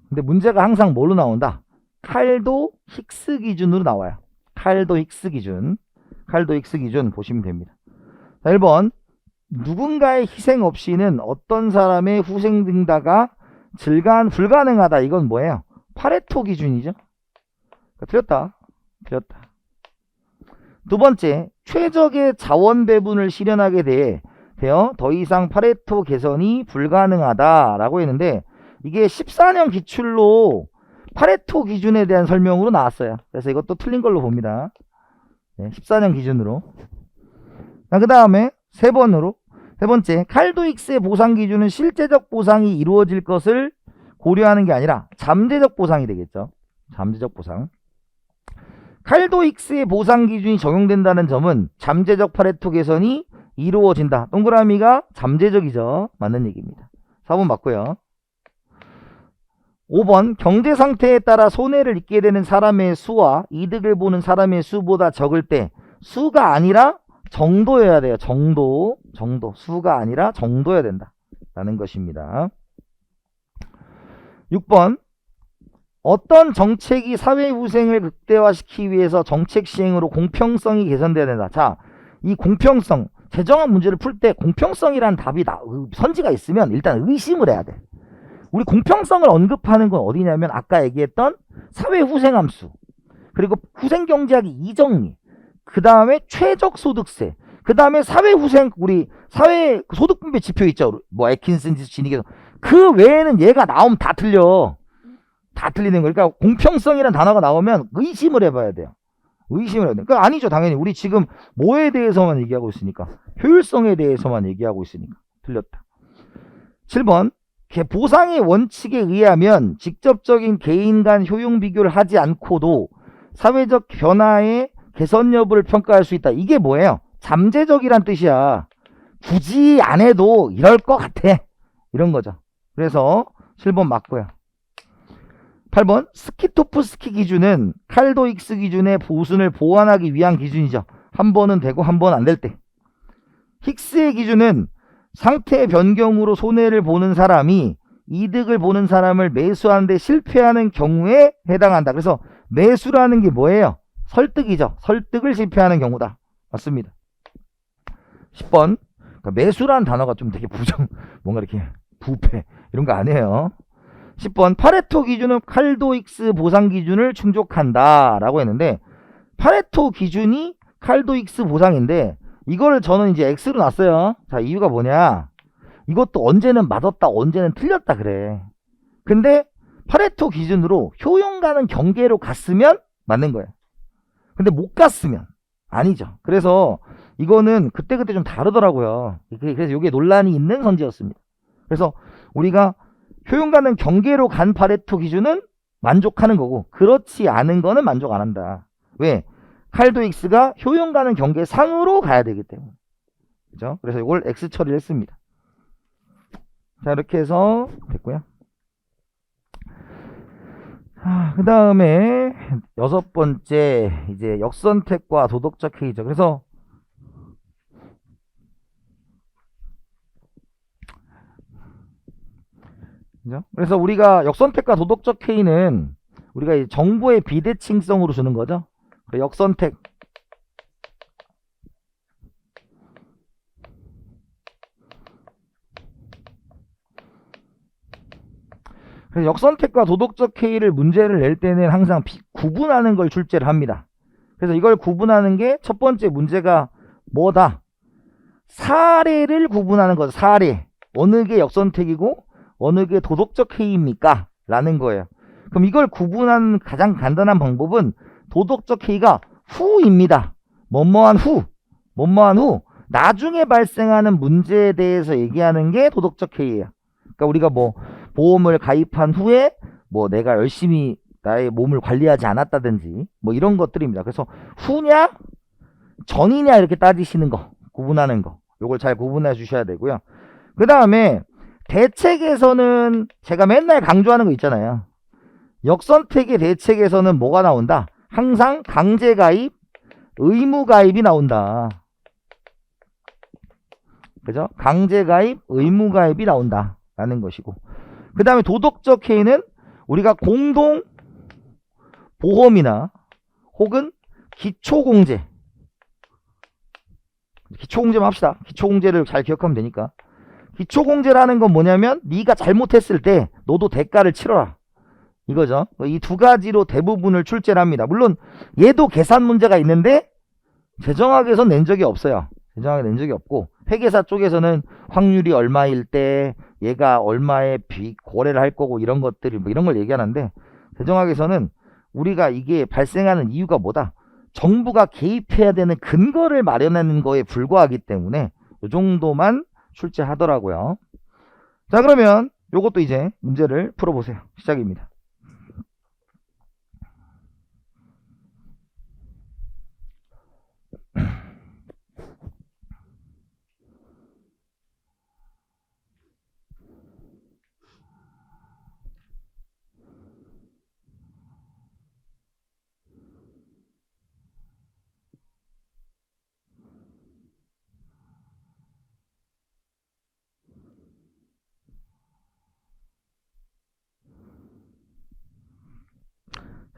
근데 문제가 항상 뭘로 나온다? 칼도 힉스 기준으로 나와요. 칼도 힉스 기준 보시면 됩니다. 자, 1번. 누군가의 희생 없이는 어떤 사람의 후생 등다가 불가능하다. 이건 뭐예요? 파레토 기준이죠. 틀렸다. 두 번째, 최적의 자원 배분을 실현하게 되어 더 이상 파레토 개선이 불가능하다라고 했는데, 이게 14년 기출로 파레토 기준에 대한 설명으로 나왔어요. 그래서 이것도 틀린 걸로 봅니다. 네, 14년 기준으로. 그 다음에 세 번째, 칼도 힉스의 보상 기준은 실제적 보상이 이루어질 것을 고려하는 게 아니라 잠재적 보상이 되겠죠. 잠재적 보상. 칼도 힉스의 보상 기준이 적용된다는 점은 잠재적 파레토 개선이 이루어진다. 동그라미가 잠재적이죠. 맞는 얘기입니다. 4번 맞고요. 5번, 경제 상태에 따라 손해를 입게 되는 사람의 수와 이득을 보는 사람의 수보다 적을 때 수가 아니라 정도여야 돼요. 정도. 수가 아니라 정도여야 된다 라는 것입니다. 6번, 어떤 정책이 사회 후생을 극대화시키기 위해서 정책 시행으로 공평성이 개선돼야 된다. 자, 이 공평성, 재정학 문제를 풀 때 공평성이라는 답이 선지가 있으면 일단 의심을 해야 돼. 우리 공평성을 언급하는 건 어디냐면 아까 얘기했던 사회 후생함수, 그리고 후생경제학의 이정리, 그 다음에 최적소득세, 그 다음에 사회 후생, 우리 사회 소득분배 지표 있죠. 뭐 애킨슨 지수, 지니 계산. 그 외에는 얘가 나오면 다 틀려. 다 틀리는 거. 그러니까 공평성이라는 단어가 나오면 의심을 해봐야 돼요. 의심을 해야 돼요. 그러니까 아니죠. 당연히 우리 지금 뭐에 대해서만 얘기하고 있으니까, 효율성에 대해서만 얘기하고 있으니까 틀렸다. 7번 보상의 원칙에 의하면 직접적인 개인 간 효용 비교를 하지 않고도 사회적 변화의 개선 여부를 평가할 수 있다. 이게 뭐예요? 잠재적이란 뜻이야. 굳이 안 해도 이럴 것 같아. 이런 거죠. 그래서 7번 맞고요. 8번 스키토프스키 기준은 칼도익스 기준의 보순을 보완하기 위한 기준이죠. 한 번은 되고 한 번 안 될 때. 힉스의 기준은 상태 변경으로 손해를 보는 사람이 이득을 보는 사람을 매수하는 데 실패하는 경우에 해당한다. 그래서 매수라는 게 뭐예요? 설득이죠. 설득을 실패하는 경우다. 맞습니다. 10번 그러니까 매수라는 단어가 좀 되게 뭔가 이렇게 부패 이런 거 아니에요. 10번 파레토 기준은 칼도익스 보상 기준을 충족한다 라고 했는데, 파레토 기준이 칼도익스 보상인데 이거를 저는 이제 X로 놨어요. 자, 이유가 뭐냐, 이것도 언제는 맞았다 언제는 틀렸다 그래. 근데 파레토 기준으로 효용 가는 경계로 갔으면 맞는 거예요. 근데 못 갔으면 아니죠. 그래서 이거는 그때그때 좀 다르더라고요. 그래서 이게 논란이 있는 선지였습니다. 그래서 우리가 효용 가는 경계로 간 파레토 기준은 만족하는 거고, 그렇지 않은 거는 만족 안 한다. 왜? 칼도익스가 효용 가는 경계 상으로 가야 되기 때문에. 그죠? 그래서 이걸 X 처리를 했습니다. 자, 이렇게 해서 됐고요. 그 다음에 6번째 이제 역선택과 도덕적 해이죠. 그래서 그죠? 그래서 우리가 역선택과 도덕적 해이는 우리가 이 정보의 비대칭성으로 주는 거죠. 역선택 그래서 역선택과 도덕적 해이를 문제를 낼 때는 항상 구분하는 걸 출제를 합니다. 그래서 이걸 구분하는 게 첫 번째 문제가 뭐다? 사례를 구분하는 거죠. 사례. 어느 게 역선택이고 어느 게 도덕적 해이입니까? 라는 거예요. 그럼 이걸 구분하는 가장 간단한 방법은 도덕적 해이가 후입니다. 뭐뭐한 후. 뭐뭐한 후. 나중에 발생하는 문제에 대해서 얘기하는 게 도덕적 해이예요. 그러니까 우리가 뭐 보험을 가입한 후에 뭐 내가 열심히 나의 몸을 관리하지 않았다든지 뭐 이런 것들입니다. 그래서 후냐 전이냐 이렇게 따지시는 거, 구분하는 거, 요걸 잘 구분해 주셔야 되고요. 그 다음에 대책에서는 제가 맨날 강조하는 거 있잖아요. 역선택의 대책에서는 뭐가 나온다? 항상 강제가입, 의무가입이 나온다. 그죠? 강제가입, 의무가입이 나온다 라는 것이고, 그 다음에 도덕적 해이는 우리가 공동 보험이나 혹은 기초공제, 기초공제만 합시다. 기초공제를 잘 기억하면 되니까. 기초공제라는 건 뭐냐면 네가 잘못했을 때 너도 대가를 치러라 이거죠. 이 두 가지로 대부분을 출제를 합니다. 물론 얘도 계산 문제가 있는데 재정학에서는 낸 적이 없어요. 재정학에 낸 적이 없고, 회계사 쪽에서는 확률이 얼마일 때 얘가 얼마의 거래를 할 거고 이런 것들이 뭐 이런 걸 얘기하는데, 재정학에서는 우리가 이게 발생하는 이유가 뭐다? 정부가 개입해야 되는 근거를 마련하는 거에 불과하기 때문에 이 정도만 출제하더라고요. 자, 그러면 요것도 이제 문제를 풀어보세요. 시작입니다.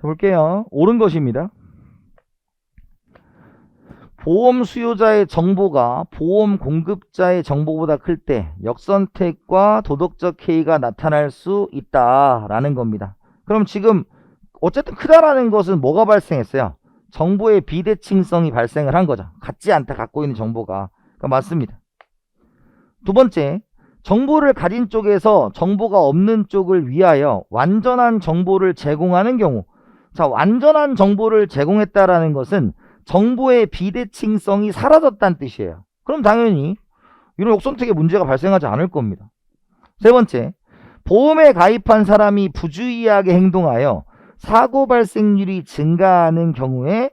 볼게요. 옳은 것입니다. 보험 수요자의 정보가 보험 공급자의 정보보다 클 때 역선택과 도덕적 해이가 나타날 수 있다라는 겁니다. 그럼 지금 어쨌든 크다라는 것은 뭐가 발생했어요? 정보의 비대칭성이 발생을 한 거죠. 같지 않다, 갖고 있는 정보가. 그러니까 맞습니다. 두 번째, 정보를 가진 쪽에서 정보가 없는 쪽을 위하여 완전한 정보를 제공하는 경우. 자, 완전한 정보를 제공했다라는 것은 정보의 비대칭성이 사라졌다는 뜻이에요. 그럼 당연히 이런 역선택에 문제가 발생하지 않을 겁니다. 세 번째, 보험에 가입한 사람이 부주의하게 행동하여 사고 발생률이 증가하는 경우에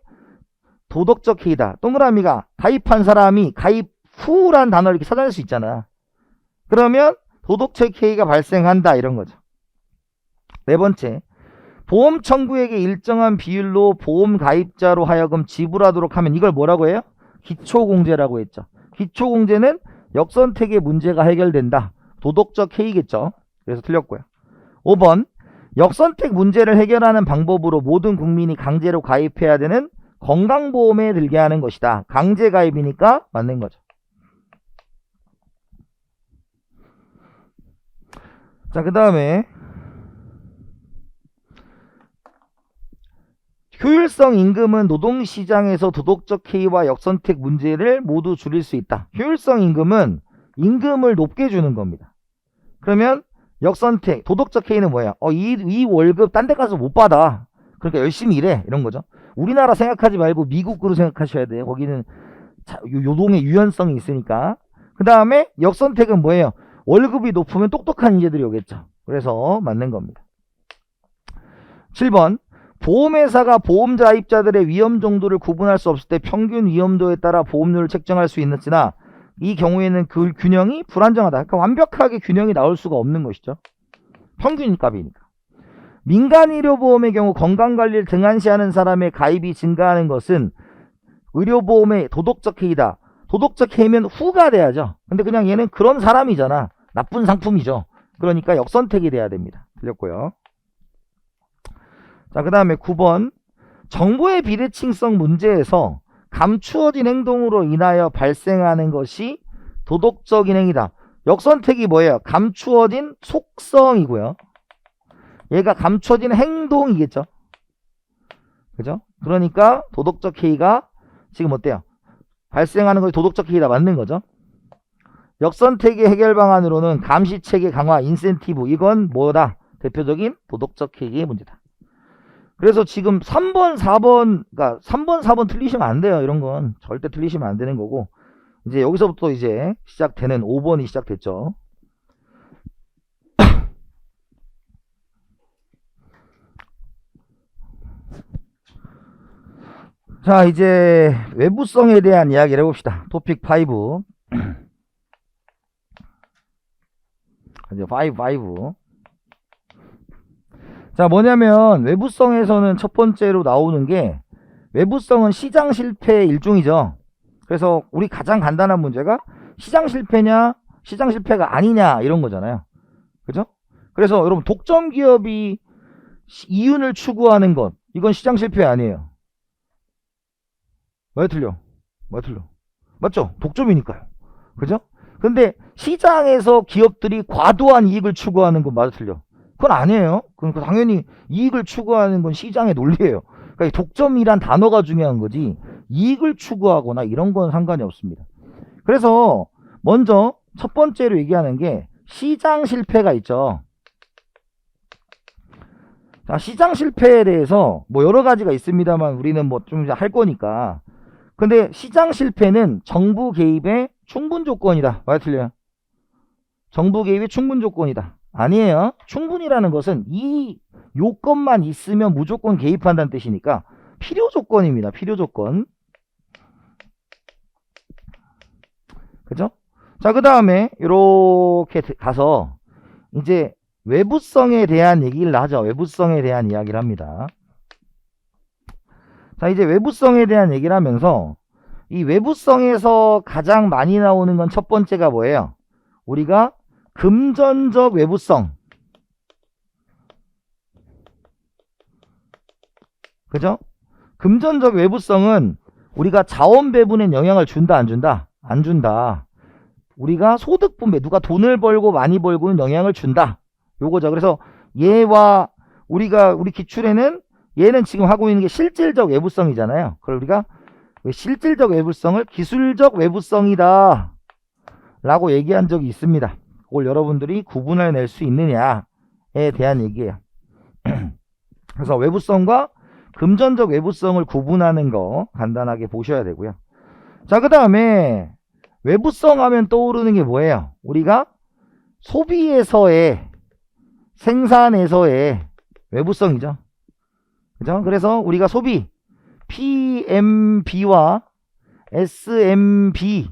도덕적 해이다. 동그라미가 가입한 사람이 가입 후란 단어를 이렇게 찾아낼 수 있잖아. 그러면 도덕적 해이가 발생한다 이런 거죠. 네 번째, 보험 청구액의 일정한 비율로 보험 가입자로 하여금 지불하도록 하면 이걸 뭐라고 해요? 기초공제라고 했죠. 기초공제는 역선택의 문제가 해결된다. 도덕적 해이겠죠. 그래서 틀렸고요. 5번, 역선택 문제를 해결하는 방법으로 모든 국민이 강제로 가입해야 되는 건강보험에 들게 하는 것이다. 강제 가입이니까 맞는 거죠. 자, 그 다음에 효율성 임금은 노동시장에서 도덕적 해이와 역선택 문제를 모두 줄일 수 있다. 효율성 임금은 임금을 높게 주는 겁니다. 그러면 역선택, 도덕적 해이는 뭐야? 이 월급 딴 데 가서 못 받아. 그러니까 열심히 일해. 이런 거죠. 우리나라 생각하지 말고 미국으로 생각하셔야 돼요. 거기는 노동의 유연성이 있으니까. 그 다음에 역선택은 뭐예요? 월급이 높으면 똑똑한 인재들이 오겠죠. 그래서 맞는 겁니다. 7번, 보험회사가 보험자 가입자들의 위험 정도를 구분할 수 없을 때 평균 위험도에 따라 보험료를 책정할 수 있었으나 이 경우에는 그 균형이 불안정하다. 그러니까 완벽하게 균형이 나올 수가 없는 것이죠. 평균 값이니까. 민간의료보험의 경우 건강관리를 등한시하는 사람의 가입이 증가하는 것은 의료보험의 도덕적 해이다. 도덕적 해이면 후가 돼야죠. 근데 그냥 얘는 그런 사람이잖아. 나쁜 상품이죠. 그러니까 역선택이 돼야 됩니다. 틀렸고요. 자, 그 다음에 9번, 정보의 비대칭성 문제에서 감추어진 행동으로 인하여 발생하는 것이 도덕적인 행위다. 역선택이 뭐예요? 감추어진 속성이고요. 얘가 감춰진 행동이겠죠. 그죠? 그러니까 도덕적 해이가 지금 어때요? 발생하는 것이 도덕적 해이다. 맞는 거죠. 역선택의 해결 방안으로는 감시체계 강화, 인센티브, 이건 뭐다? 대표적인 도덕적 해이의 문제다. 그래서 지금 3번, 4번, 그러니까 3번, 4번 틀리시면 안 돼요. 이런 건 절대 틀리시면 안 되는 거고, 이제 여기서부터 이제 시작되는 5번이 시작됐죠. 자, 이제 외부성에 대한 이야기를 해봅시다. 토픽 5. 이제 5. 자, 뭐냐면 외부성에서는 첫 번째로 나오는 게 외부성은 시장 실패의 일종이죠. 그래서 우리 가장 간단한 문제가 시장 실패냐 시장 실패가 아니냐 이런 거잖아요. 그죠? 그래서 여러분 독점 기업이 이윤을 추구하는 것, 이건 시장 실패 아니에요. 왜 틀려? 맞죠? 독점이니까요. 그죠? 근데 시장에서 기업들이 과도한 이익을 추구하는 건 맞아 틀려? 그건 아니에요. 그러니까 당연히 이익을 추구하는 건 시장의 논리예요. 그러니까 독점이란 단어가 중요한 거지 이익을 추구하거나 이런 건 상관이 없습니다. 그래서 먼저 첫 번째로 얘기하는 게 시장 실패가 있죠. 자, 시장 실패에 대해서 뭐 여러 가지가 있습니다만 우리는 뭐 좀 할 거니까. 근데 시장 실패는 정부 개입의 충분 조건이다. 왜 틀려요? 정부 개입의 충분 조건이다. 아니에요. 충분이라는 것은 이 요건만 있으면 무조건 개입한다는 뜻이니까 필요 조건입니다. 필요 조건. 그죠? 자, 그 다음에 이렇게 가서 이제 외부성에 대한 얘기를 하죠. 외부성에 대한 이야기를 합니다. 자, 이제 외부성에 대한 얘기를 하면서 이 외부성에서 가장 많이 나오는 건 첫 번째가 뭐예요? 우리가 금전적 외부성. 그죠? 금전적 외부성은 우리가 자원 배분에 영향을 준다, 안 준다? 안 준다. 우리가 소득 분배, 누가 돈을 벌고 많이 벌고는 영향을 준다. 요거죠. 그래서 얘와 우리 기출에는 얘는 지금 하고 있는 게 실질적 외부성이잖아요. 그걸 우리가 실질적 외부성을 기술적 외부성이다 라고 얘기한 적이 있습니다. 그걸 여러분들이 구분을 낼 수 있느냐에 대한 얘기예요. 그래서 외부성과 금전적 외부성을 구분하는 거 간단하게 보셔야 되고요. 자, 그 다음에 외부성 하면 떠오르는 게 뭐예요? 우리가 소비에서의, 생산에서의 외부성이죠. 그죠? 그래서 우리가 소비 PMB와 SMB,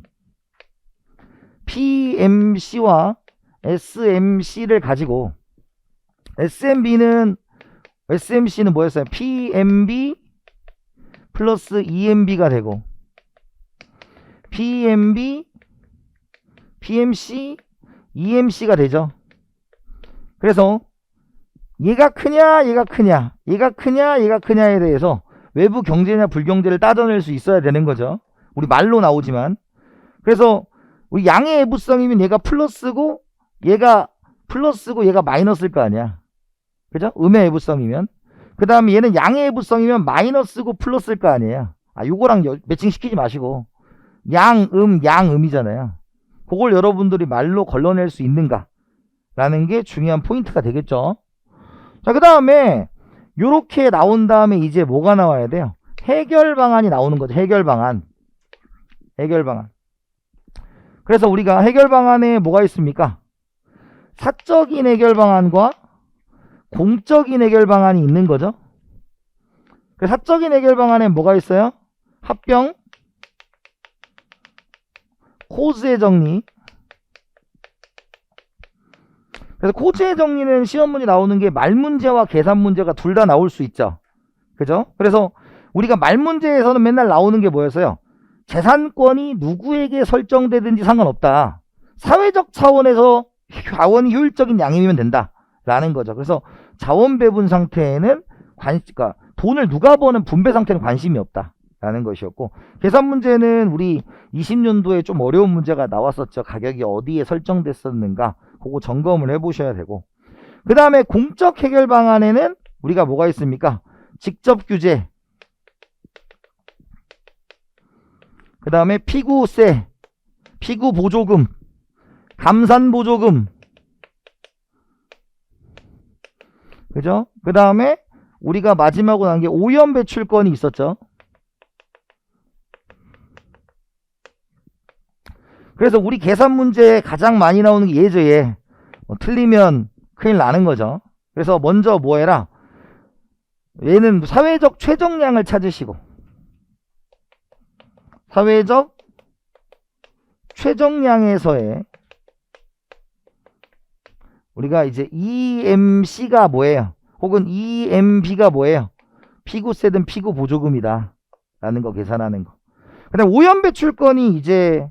PMC와 SMC를 가지고 SMC는 뭐였어요? PMB 플러스 EMB가 되고 PMB, PMC, EMC가 되죠. 그래서 얘가 크냐 얘가 크냐 얘가 크냐 얘가 크냐에 대해서 외부 경제냐 불경제를 따져낼 수 있어야 되는 거죠. 우리 말로 나오지만. 그래서 우리 양의 외부성이면 얘가 플러스고 얘가 마이너스일 거 아니야. 그죠? 음의 외부성이면. 그 다음에 얘는 양의 외부성이면 마이너스고 플러스일 거 아니에요. 요거랑 매칭 시키지 마시고 양음이잖아요. 그걸 여러분들이 말로 걸러낼 수 있는가 라는 게 중요한 포인트가 되겠죠. 자, 그 다음에 요렇게 나온 다음에 이제 뭐가 나와야 돼요? 해결 방안이 나오는 거죠. 해결 방안. 그래서 우리가 해결 방안에 뭐가 있습니까? 사적인 해결 방안과 공적인 해결 방안이 있는 거죠. 사적인 해결 방안에 뭐가 있어요? 합병, 코즈의 정리. 그래서 코즈의 정리는 시험 문제 나오는 게 말 문제와 계산 문제가 둘 다 나올 수 있죠. 그죠? 그래서 우리가 말 문제에서는 맨날 나오는 게 뭐였어요? 재산권이 누구에게 설정되든지 상관없다. 사회적 차원에서 자원이 효율적인 양이면 된다. 라는 거죠. 그래서 자원 배분 상태에는 그러니까 돈을 누가 버는 분배 상태는 관심이 없다. 라는 것이었고, 계산 문제는 우리 20년도에 좀 어려운 문제가 나왔었죠. 가격이 어디에 설정됐었는가. 그거 점검을 해보셔야 되고, 그 다음에 공적 해결 방안에는 우리가 뭐가 있습니까? 직접 규제, 그 다음에 피구세, 피구 보조금, 감산 보조금, 그죠? 그 다음에 우리가 마지막으로 난 게 오염 배출권이 있었죠. 그래서 우리 계산 문제에 가장 많이 나오는 게 얘죠, 얘. 틀리면 큰일 나는 거죠. 그래서 먼저 뭐 해라? 얘는 사회적 최정량을 찾으시고, 사회적 최정량에서의 우리가 이제 EMC가 뭐예요? 혹은 EMB가 뭐예요? 피구세든 피구 보조금이다 라는 거 계산하는 거. 그 다음 오염 배출권이 이제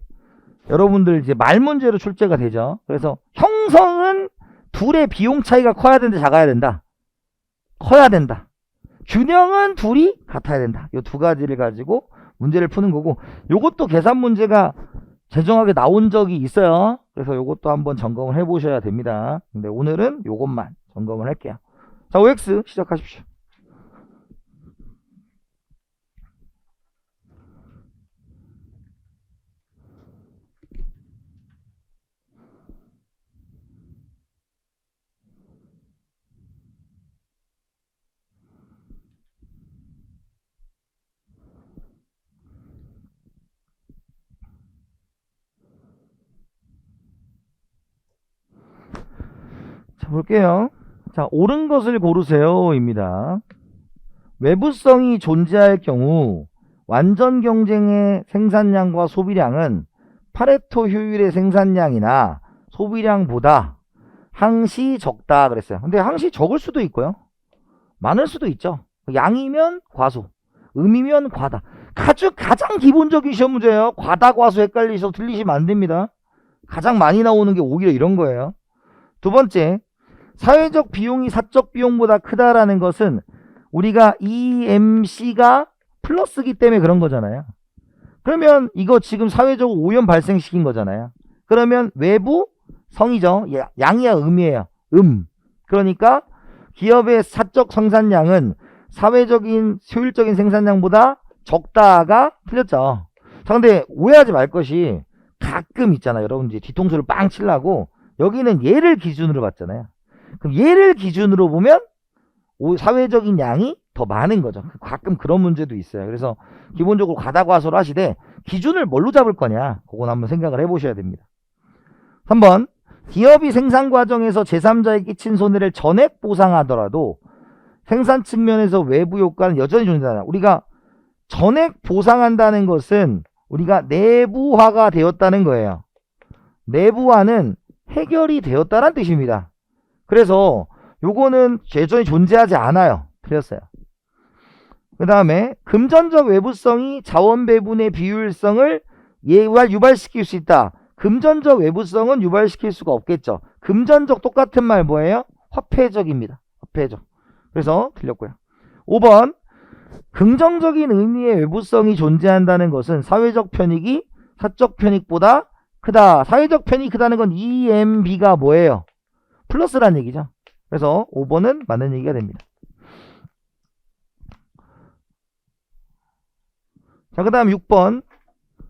여러분들 이제 말 문제로 출제가 되죠. 그래서 형성은 둘의 비용 차이가 커야 된다, 작아야 된다? 커야 된다. 균형은 둘이 같아야 된다. 이 두 가지를 가지고 문제를 푸는 거고, 요것도 계산 문제가 재정하게 나온 적이 있어요. 그래서 요것도 한번 점검을 해 보셔야 됩니다. 근데 오늘은 요것만 점검을 할게요. 자, OX 시작하십시오. 자, 볼게요. 자, 옳은 것을 고르세요 입니다. 외부성이 존재할 경우 완전 경쟁의 생산량과 소비량은 파레토 효율의 생산량이나 소비량보다 항시 적다 그랬어요. 근데 항시 적을 수도 있고요, 많을 수도 있죠. 양이면 과수, 음이면 과다. 가장 기본적인 시험 문제예요. 과다 과수 헷갈리셔서 틀리시면 안 됩니다. 가장 많이 나오는 게 오히려 이런 거예요. 두 번째, 사회적 비용이 사적 비용보다 크다라는 것은 우리가 EMC가 플러스기 때문에 그런 거잖아요. 그러면 이거 지금 사회적으로 오염 발생시킨 거잖아요. 그러면 외부 성이죠. 양이야 음이에요. 그러니까 기업의 사적 생산량은 사회적인 효율적인 생산량보다 적다가 틀렸죠. 자, 근데 오해하지 말 것이 가끔 있잖아요. 여러분 이제 뒤통수를 빵 치려고 여기는 얘를 기준으로 봤잖아요. 그럼 얘를 기준으로 보면 사회적인 양이 더 많은 거죠. 가끔 그런 문제도 있어요. 그래서 기본적으로 가다과소를 하시되 기준을 뭘로 잡을 거냐, 그건 한번 생각을 해보셔야 됩니다. 3번, 기업이 생산 과정에서 제3자에 끼친 손해를 전액 보상하더라도 생산 측면에서 외부 효과는 여전히 존재한다. 우리가 전액 보상한다는 것은 우리가 내부화가 되었다는 거예요. 내부화는 해결이 되었다는 뜻입니다. 그래서 요거는 여전히 존재하지 않아요. 틀렸어요. 그 다음에 금전적 외부성이 자원 배분의 비효율성을 유발시킬 수 있다. 금전적 외부성은 유발시킬 수가 없겠죠. 금전적 똑같은 말 뭐예요? 화폐적입니다. 화폐적. 그래서 틀렸고요. 5번, 긍정적인 의미의 외부성이 존재한다는 것은 사회적 편익이 사적 편익보다 크다. 사회적 편익이 크다는 건 EMB가 뭐예요? 플러스란 얘기죠. 그래서 5번은 맞는 얘기가 됩니다. 자, 그 다음 6번.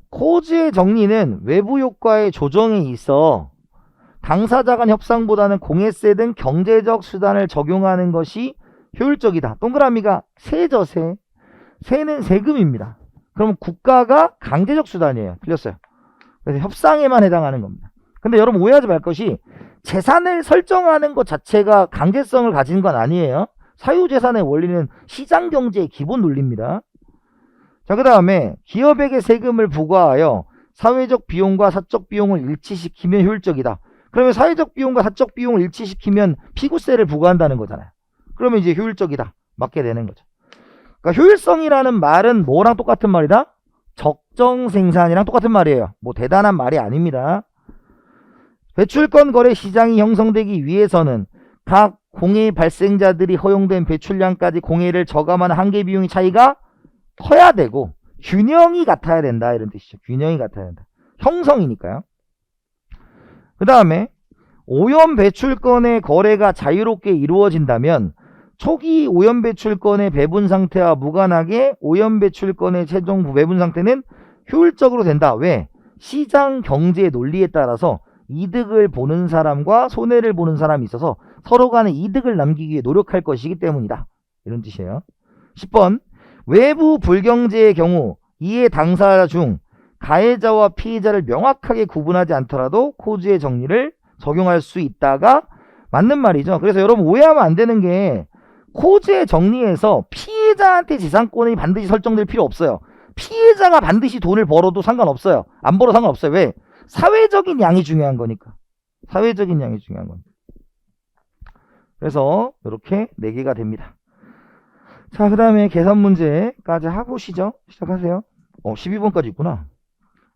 코즈의 정리는 외부 효과의 조정에 있어 당사자 간 협상보다는 공예세 등 경제적 수단을 적용하는 것이 효율적이다. 동그라미가 세죠, 세. 세는 세금입니다. 그러면 국가가 강제적 수단이에요. 틀렸어요. 그래서 협상에만 해당하는 겁니다. 근데 여러분 오해하지 말 것이 재산을 설정하는 것 자체가 강제성을 가진 건 아니에요. 사유재산의 원리는 시장경제의 기본 논리입니다. 자, 그 다음에 기업에게 세금을 부과하여 사회적 비용과 사적 비용을 일치시키면 효율적이다. 그러면 사회적 비용과 사적 비용을 일치시키면 피구세를 부과한다는 거잖아요. 그러면 이제 효율적이다. 맞게 되는 거죠. 그러니까 효율성이라는 말은 뭐랑 똑같은 말이다? 적정 생산이랑 똑같은 말이에요. 뭐 대단한 말이 아닙니다. 배출권 거래 시장이 형성되기 위해서는 각 공해 발생자들이 허용된 배출량까지 공해를 저감하는 한계 비용의 차이가 커야 되고 균형이 같아야 된다, 이런 뜻이죠. 균형이 같아야 된다. 형성이니까요. 그 다음에 오염 배출권의 거래가 자유롭게 이루어진다면 초기 오염 배출권의 배분 상태와 무관하게 오염 배출권의 최종 배분 상태는 효율적으로 된다. 왜? 시장 경제의 논리에 따라서 이득을 보는 사람과 손해를 보는 사람이 있어서 서로 간에 이득을 남기기 위해 노력할 것이기 때문이다. 이런 뜻이에요. 10번, 외부 불경제의 경우 이해 당사자 중 가해자와 피해자를 명확하게 구분하지 않더라도 코즈의 정리를 적용할 수 있다가 맞는 말이죠. 그래서 여러분 오해하면 안 되는 게 코즈의 정리에서 피해자한테 재산권이 반드시 설정될 필요 없어요. 피해자가 반드시 돈을 벌어도 상관없어요. 안 벌어도 상관없어요. 왜? 사회적인 양이 중요한 거니까. 사회적인 양이 중요한 거니까. 그래서 이렇게 4개가 됩니다. 자, 그 다음에 계산 문제까지 하고시죠. 시작하세요. 12번까지 있구나.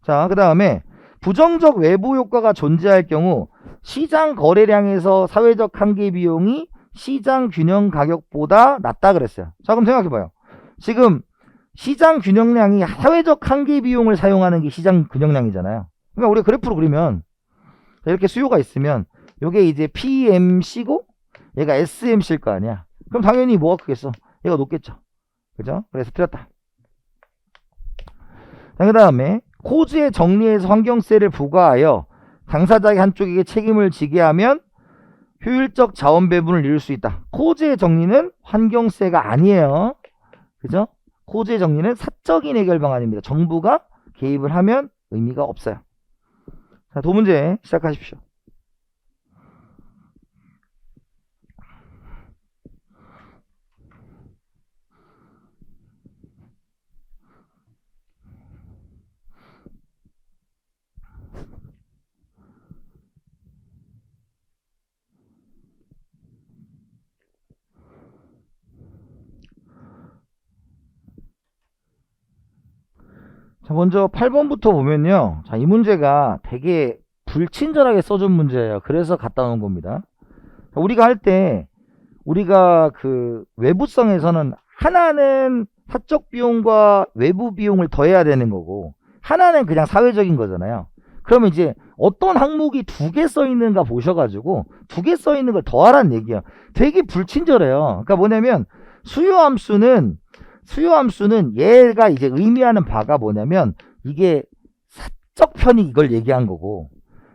자, 그 다음에 부정적 외부 효과가 존재할 경우 시장 거래량에서 사회적 한계 비용이 시장 균형 가격보다 낮다 그랬어요. 자, 그럼 생각해봐요. 지금 시장 균형량이 사회적 한계 비용을 사용하는 게 시장 균형량이잖아요. 그러니까 우리가 그래프로 그리면 이렇게 수요가 있으면 이게 이제 PMC고 얘가 SMC일 거 아니야. 그럼 당연히 뭐가 크겠어? 얘가 높겠죠. 그죠? 그래서 틀렸다. 자, 그 다음에 코즈의 정리에서 환경세를 부과하여 당사자의 한쪽에게 책임을 지게 하면 효율적 자원 배분을 이룰 수 있다. 코즈의 정리는 환경세가 아니에요. 그죠? 코즈의 정리는 사적인 해결 방안입니다. 정부가 개입을 하면 의미가 없어요. 자, 도문제 시작하십시오. 자, 먼저 8번부터 보면요. 자, 이 문제가 되게 불친절하게 써준 문제예요. 그래서 갖다 놓은 겁니다. 자, 우리가 할 때, 우리가 그 외부성에서는 하나는 사적 비용과 외부 비용을 더해야 되는 거고, 하나는 그냥 사회적인 거잖아요. 그러면 이제 어떤 항목이 2개 써 있는가 보셔가지고, 2개 써 있는 걸 더하라는 얘기예요. 되게 불친절해요. 그러니까 뭐냐면, 수요함수는 얘가 이제 의미하는 바가 뭐냐면 이게 내적 편익 이걸 얘기한 거고,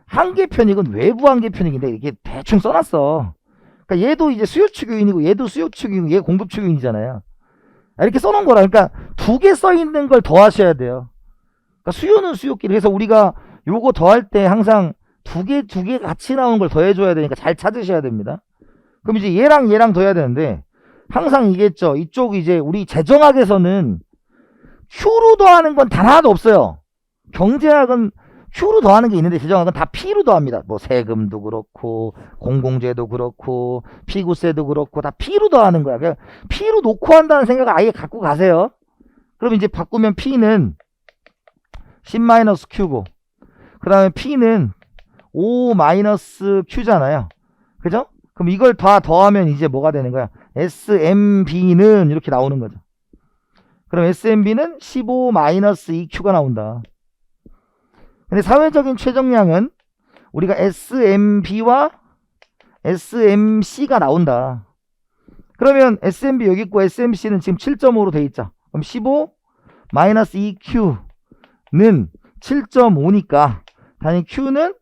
한계 편익은 외부 한계 편익인데 이게 대충 써놨어. 그러니까 얘도 이제 수요 추격인이고 얘도 수요 추격이고 얘 공급 추격인이잖아요. 이렇게 써놓은 거라. 그러니까 두 개 써있는 걸 더하셔야 돼요. 그러니까 수요는 수요끼리 해서 우리가 요거 더할 때 항상 두 개 같이 나온 걸 더해줘야 되니까 잘 찾으셔야 됩니다. 그럼 이제 얘랑 더해야 되는데 항상 이겠죠. 이쪽 이제 우리 재정학에서는 Q로 더하는 건 단 하나도 없어요. 경제학은 Q로 더하는 게 있는데 재정학은 다 P로 더합니다. 뭐 세금도 그렇고 공공재도 그렇고 피구세도 그렇고 다 P로 더하는 거야. 그냥 P로 놓고 한다는 생각을 아예 갖고 가세요. 그럼 이제 바꾸면 P는 10-Q고 그 다음에 P는 5-Q잖아요. 그죠? 그럼 이걸 다 더하면 이제 뭐가 되는 거야? SMB는 이렇게 나오는 거죠. 그럼 SMB는 15-2Q가 나온다. 근데 사회적인 최정량은 우리가 SMB와 SMC가 나온다. 그러면 SMB 여기 있고 SMC는 지금 7.5로 돼 있죠. 그럼 15-2Q는 7.5니까 단위 Q는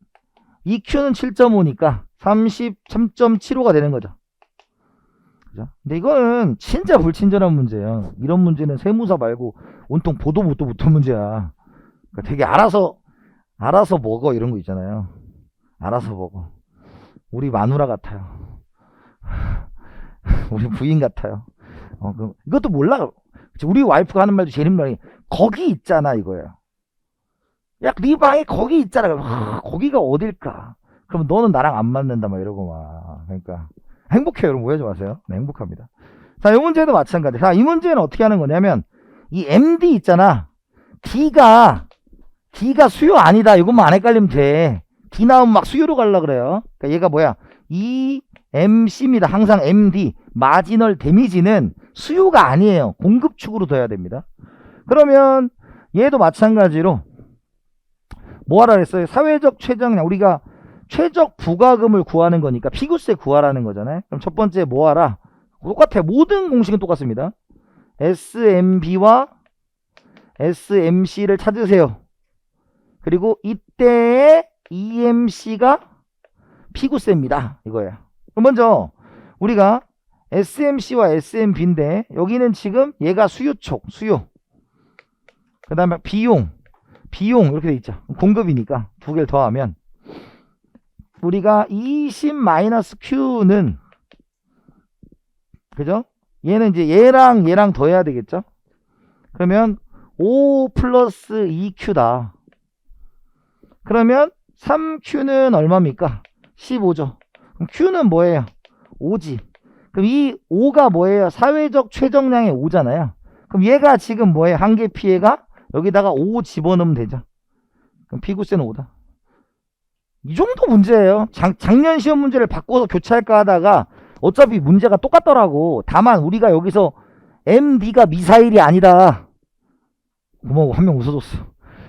2Q는 7.5니까 33.75가 되는 거죠. 그죠? 근데 이거는 진짜 불친절한 문제예요. 이런 문제는 세무사 말고 온통 보도 못도 못한 문제야. 그러니까 되게 알아서 먹어 이런 거 있잖아요. 알아서 먹어. 우리 마누라 같아요. 우리 부인 같아요. 이것도 몰라. 우리 와이프가 하는 말도 제일 힘든 말이 거기 있잖아 이거예요. 야, 네 방에 거기 있잖아. 거기가 어딜까? 그럼 너는 나랑 안 맞는다 막 이러고 막. 그러니까 행복해요. 여러분 오해하지 마세요. 네, 행복합니다. 자, 이 문제도 마찬가지. 자, 이 문제는 어떻게 하는 거냐면 이 MD 있잖아. D가 수요 아니다. 이것만 안 헷갈리면 돼. D 나오면 막 수요로 가려고 그래요. 그러니까 얘가 뭐야? EMC입니다. 항상 MD 마지널 데미지는 수요가 아니에요. 공급축으로 둬야 됩니다. 그러면 얘도 마찬가지로 뭐 하라 그랬어요? 사회적 최정량. 우리가 최적 부가금을 구하는 거니까 피구세 구하라는 거잖아요. 그럼 첫 번째 뭐 하라? 똑같아요. 모든 공식은 똑같습니다. SMB와 SMC를 찾으세요. 그리고 이때의 EMC가 피구세입니다. 이거예요. 그럼 먼저 우리가 SMC와 SMB인데 여기는 지금 얘가 수요촉, 수요. 그 다음에 비용 이렇게 돼 있죠. 공급이니까 두 개를 더하면 우리가 20-Q는 그죠? 얘는 이제 얘랑 더해야 되겠죠? 그러면 5 플러스 2Q다. 그러면 3Q는 얼마입니까? 15죠. 그럼 Q는 뭐예요? 5지. 그럼 이 5가 뭐예요? 사회적 최정량의 5잖아요. 그럼 얘가 지금 뭐예요? 한계 피해가 여기다가 5 집어넣으면 되죠. 그럼 피구세는 5다. 이 정도 문제예요. 작년 시험 문제를 바꿔서 교체할까 하다가 어차피 문제가 똑같더라고. 다만 우리가 여기서 MD가 미사일이 아니다. 고마워. 한 명 웃어줬어.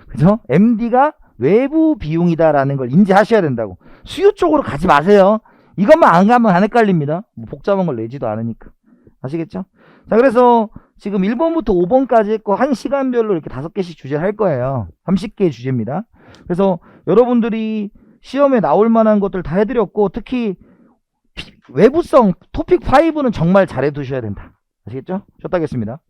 그죠? MD가 외부 비용이다라는 걸 인지하셔야 된다고. 수요 쪽으로 가지 마세요. 이것만 안 가면 안 헷갈립니다. 뭐 복잡한 걸 내지도 않으니까. 아시겠죠? 자, 그래서 지금 1번부터 5번까지 했고 1시간별로 이렇게 5개씩 주제를 할 거예요. 30개의 주제입니다. 그래서 여러분들이 시험에 나올 만한 것들 다 해드렸고 특히 외부성 토픽 5는 정말 잘해 두셔야 된다. 아시겠죠? 쉬었다 하겠습니다.